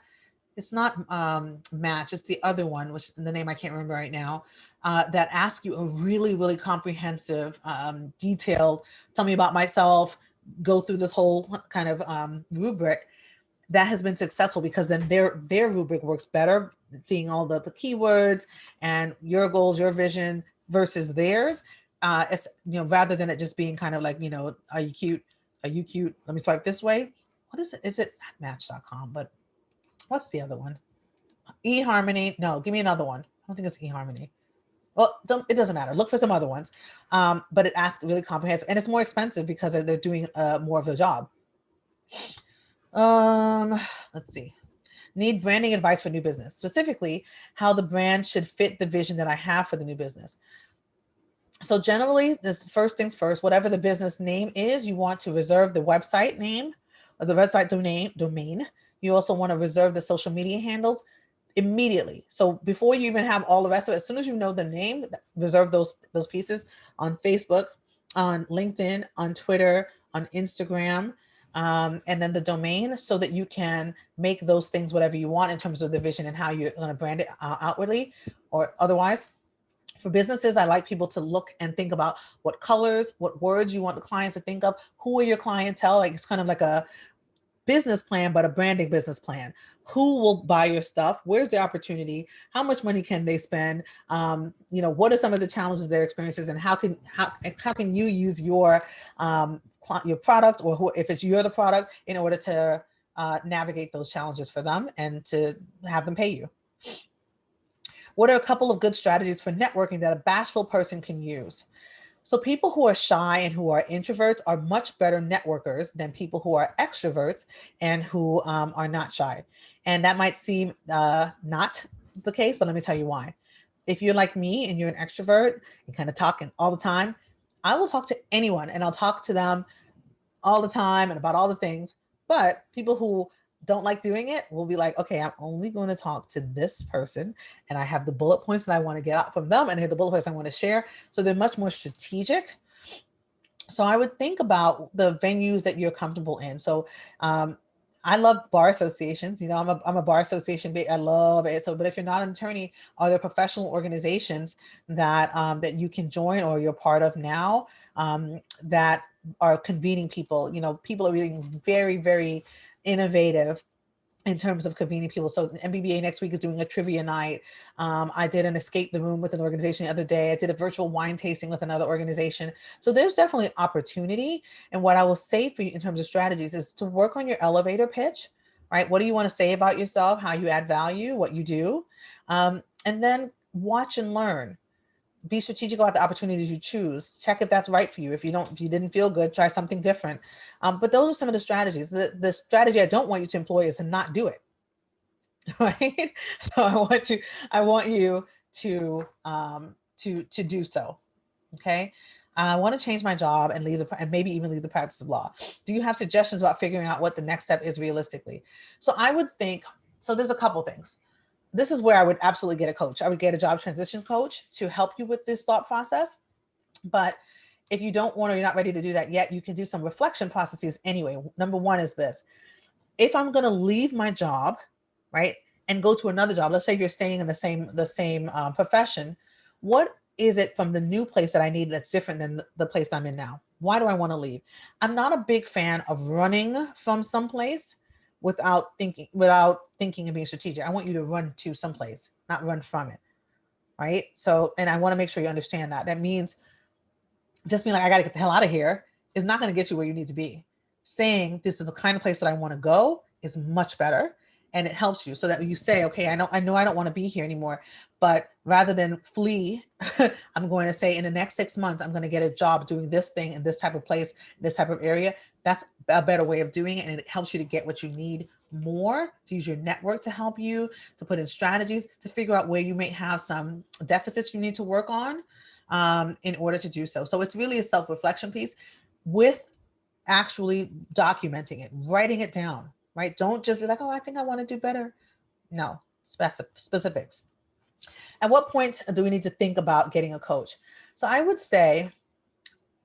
Match. It's the other one, which the name I can't remember right now. That asks you a really, really comprehensive, detailed. Tell me about myself. Go through this whole kind of rubric. That has been successful because then their rubric works better, seeing all the keywords and your goals, your vision versus theirs. It's, rather than it just being kind of like, are you cute? Are you cute? Let me swipe this way. What is it? Is it Match.com? But what's the other one? eHarmony. No, give me another one. I don't think it's eHarmony. Well, it doesn't matter. Look for some other ones. But it asks really comprehensive, and it's more expensive because they're doing more of the job. Let's see. Need branding advice for new business, specifically how the brand should fit the vision that I have for the new business. So generally, this first things first, whatever the business name is, you want to reserve the website name or the website domain. You also want to reserve the social media handles immediately. So before you even have all the rest of it, as soon as you know the name, reserve those pieces on Facebook, on LinkedIn, on Twitter, on Instagram, and then the domain, so that you can make those things whatever you want in terms of the vision and how you're going to brand it outwardly or otherwise. For businesses, I like people to look and think about what colors, what words you want the clients to think of, who are your clientele. Like, it's kind of like a business plan, but a branding business plan. Who will buy your stuff? Where's the opportunity? How much money can they spend? What are some of the challenges they're experiencing, and how can you use your product, or if it's you're the product, in order to navigate those challenges for them and to have them pay you? What are a couple of good strategies for networking that a bashful person can use? So people who are shy and who are introverts are much better networkers than people who are extroverts and who are not shy. And that might seem not the case, but let me tell you why. If you're like me and you're an extrovert and kind of talking all the time, I will talk to anyone and I'll talk to them all the time and about all the things. But people who don't like doing it will be like, okay, I'm only going to talk to this person, and I have the bullet points that I want to get out from them, and I have the bullet points I want to share. So they're much more strategic. So I would think about the venues that you're comfortable in. So I love bar associations. I'm a bar association. I love it. So, but if you're not an attorney, are there professional organizations that that you can join or you're part of now that are convening people? People are really very, very innovative in terms of convening people. So MBBA next week is doing a trivia night. I did an escape the room with an organization the other day. I did a virtual wine tasting with another organization. So there's definitely opportunity. And what I will say for you in terms of strategies is to work on your elevator pitch, right? What do you want to say about yourself, how you add value, what you do? And then watch and learn. Be strategic about the opportunities you choose. Check if that's right for you. If you didn't feel good, try something different. But those are some of the strategies. The strategy I don't want you to employ is to not do it. Right? So I want you to do so. Okay. I want to change my job and and maybe even leave the practice of law. Do you have suggestions about figuring out what the next step is realistically? So I would think, so there's a couple things. This is where I would absolutely get a coach. I would get a job transition coach to help you with this thought process. But if you don't want or you're not ready to do that yet, you can do some reflection processes anyway. Number one is this. If I'm going to leave my job, right, and go to another job, let's say you're staying in the same profession, what is it from the new place that I need that's different than the place I'm in now? Why do I want to leave? I'm not a big fan of running from someplace without thinking and being strategic. I want you to run to someplace, not run from it, right? So, and I want to make sure you understand that. That means just being like, I got to get the hell out of here is not going to get you where you need to be. Saying this is the kind of place that I want to go is much better. And it helps you so that you say, okay, I know I don't want to be here anymore, but rather than flee, I'm going to say in the next 6 months, I'm going to get a job doing this thing in this type of place, this type of area. That's a better way of doing it. And it helps you to get what you need more, to use your network to help you, to put in strategies, to figure out where you may have some deficits you need to work on in order to do so. So it's really a self-reflection piece with actually documenting it, writing it down, right? Don't just be like, oh, I think I want to do better. No, specifics. At what point do we need to think about getting a coach? So I would say,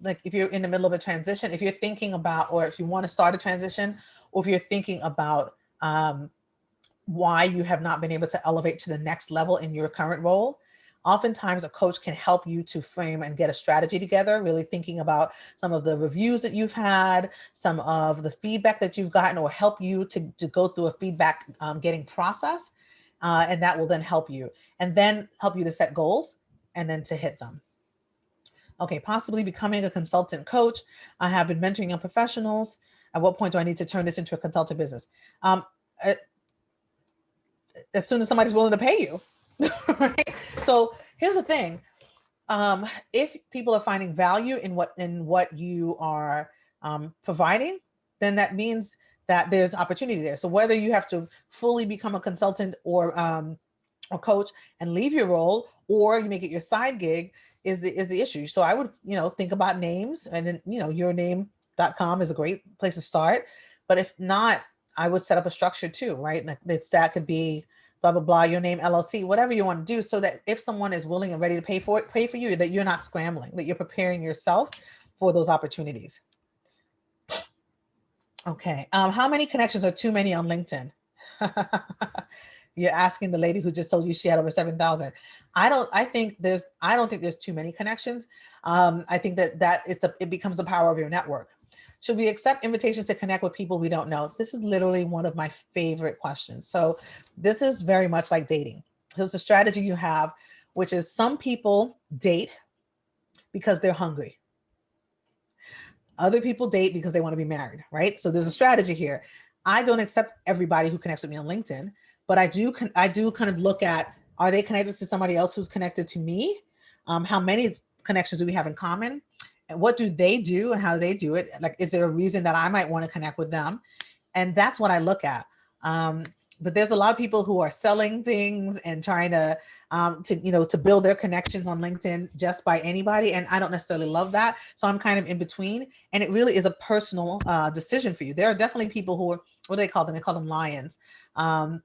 like, if you're in the middle of a transition, if you're thinking about, or if you want to start a transition, or if you're thinking about why you have not been able to elevate to the next level in your current role, oftentimes a coach can help you to frame and get a strategy together, really thinking about some of the reviews that you've had, some of the feedback that you've gotten, or help you to go through a feedback getting process. And that will then help you to set goals and then to hit them. Okay, possibly becoming a consultant coach. I have been mentoring young professionals. At what point do I need to turn this into a consultant business? As soon as somebody's willing to pay you. Right? So here's the thing. If people are finding value in what you are providing, then that means that there's opportunity there. So whether you have to fully become a consultant or coach and leave your role, or you make it your side gig, is the issue. So I would, think about names, and then, yourname.com is a great place to start. But if not, I would set up a structure too, right? Like that could be blah, blah, blah, your name LLC, whatever you want to do, so that if someone is willing and ready to pay for you, that you're not scrambling, that you're preparing yourself for those opportunities. Okay. How many connections are too many on LinkedIn? You're asking the lady who just told you she had over 7,000. I don't think there's too many connections. I think that it becomes the power of your network. Should we accept invitations to connect with people we don't know? This is literally one of my favorite questions. So this is very much like dating. There's a strategy you have, which is some people date because they're hungry. Other people date because they want to be married, right? So there's a strategy here. I don't accept everybody who connects with me on LinkedIn, but I do kind of look at, are they connected to somebody else who's connected to me? How many connections do we have in common? And what do they do and how do they do it? Like, is there a reason that I might want to connect with them? And that's what I look at. But there's a lot of people who are selling things and trying to build their connections on LinkedIn just by anybody. And I don't necessarily love that. So I'm kind of in between. And it really is a personal decision for you. There are definitely people who are, what do they call them? They call them lions. LinkedIn,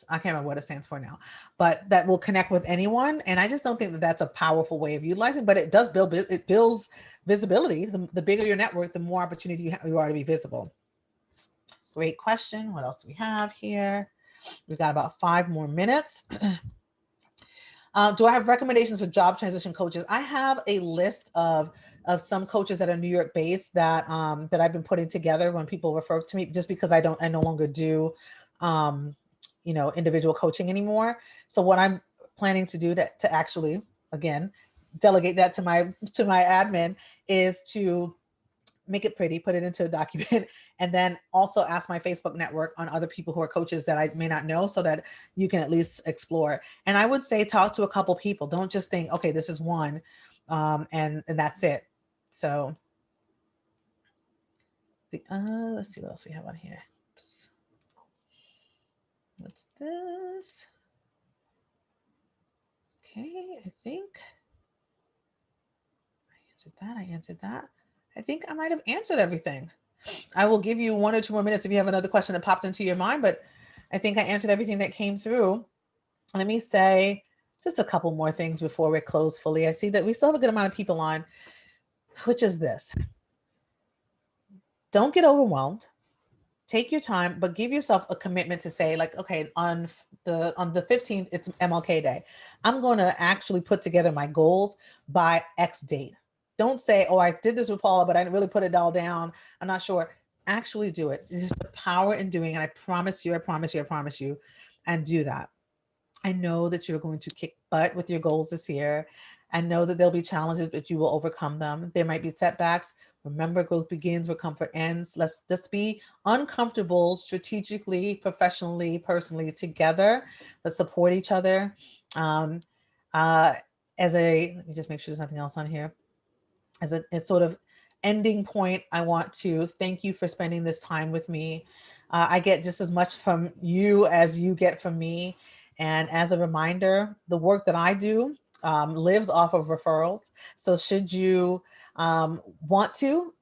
I can't remember what it stands for now, but that will connect with anyone. And I just don't think that that's a powerful way of utilizing, but it does builds visibility. The bigger your network, the more opportunity you are to be visible. Great question. What else do we have here? We've got about 5 more minutes. Do I have recommendations for job transition coaches? I have a list of some coaches that are New York based that I've been putting together when people refer to me, just because I no longer do individual coaching anymore. So what I'm planning to do to actually, again, delegate that to my admin is to make it pretty, put it into a document, and then also ask my Facebook network on other people who are coaches that I may not know, so that you can at least explore. And I would say talk to a couple people. Don't just think, okay, this is one, and that's it. So let's see what else we have on here. Oops. What's this? Okay, I think I answered that. I think I might have answered everything. I will give you 1 or 2 more minutes if you have another question that popped into your mind, but I think I answered everything that came through. Let me say just a couple more things before we're closed fully. I see that we still have a good amount of people on, which is this. Don't get overwhelmed. Take your time, but give yourself a commitment to say, like, okay, on the 15th, it's MLK Day. I'm going to actually put together my goals by X date. Don't say, oh, I did this with Paula, but I didn't really put it all down. I'm not sure. Actually do it. There's the power in doing it. I promise you, and do that. I know that you're going to kick butt with your goals this year. I know that there'll be challenges, but you will overcome them. There might be setbacks. Remember, growth begins where comfort ends. Let's be uncomfortable strategically, professionally, personally together. Let's support each other. Um, let me just make sure there's nothing else on here. As a sort of ending point, I want to thank you for spending this time with me. I get just as much from you as you get from me. And as a reminder, the work that I do lives off of referrals. So should you want to,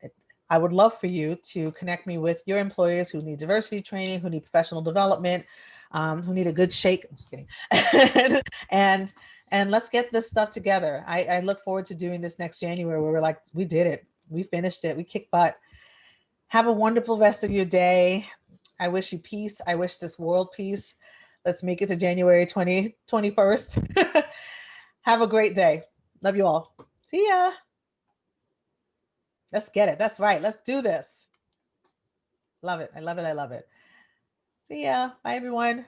I would love for you to connect me with your employers who need diversity training, who need professional development, who need a good shake. I'm just kidding. and let's get this stuff together. I look forward to doing this next January where we're like, we did it. We finished it. We kicked butt. Have a wonderful rest of your day. I wish you peace. I wish this world peace. Let's make it to January 21st. Have a great day. Love you all. See ya. Let's get it. That's right. Let's do this. Love it. I love it. I love it. See ya. Bye, everyone.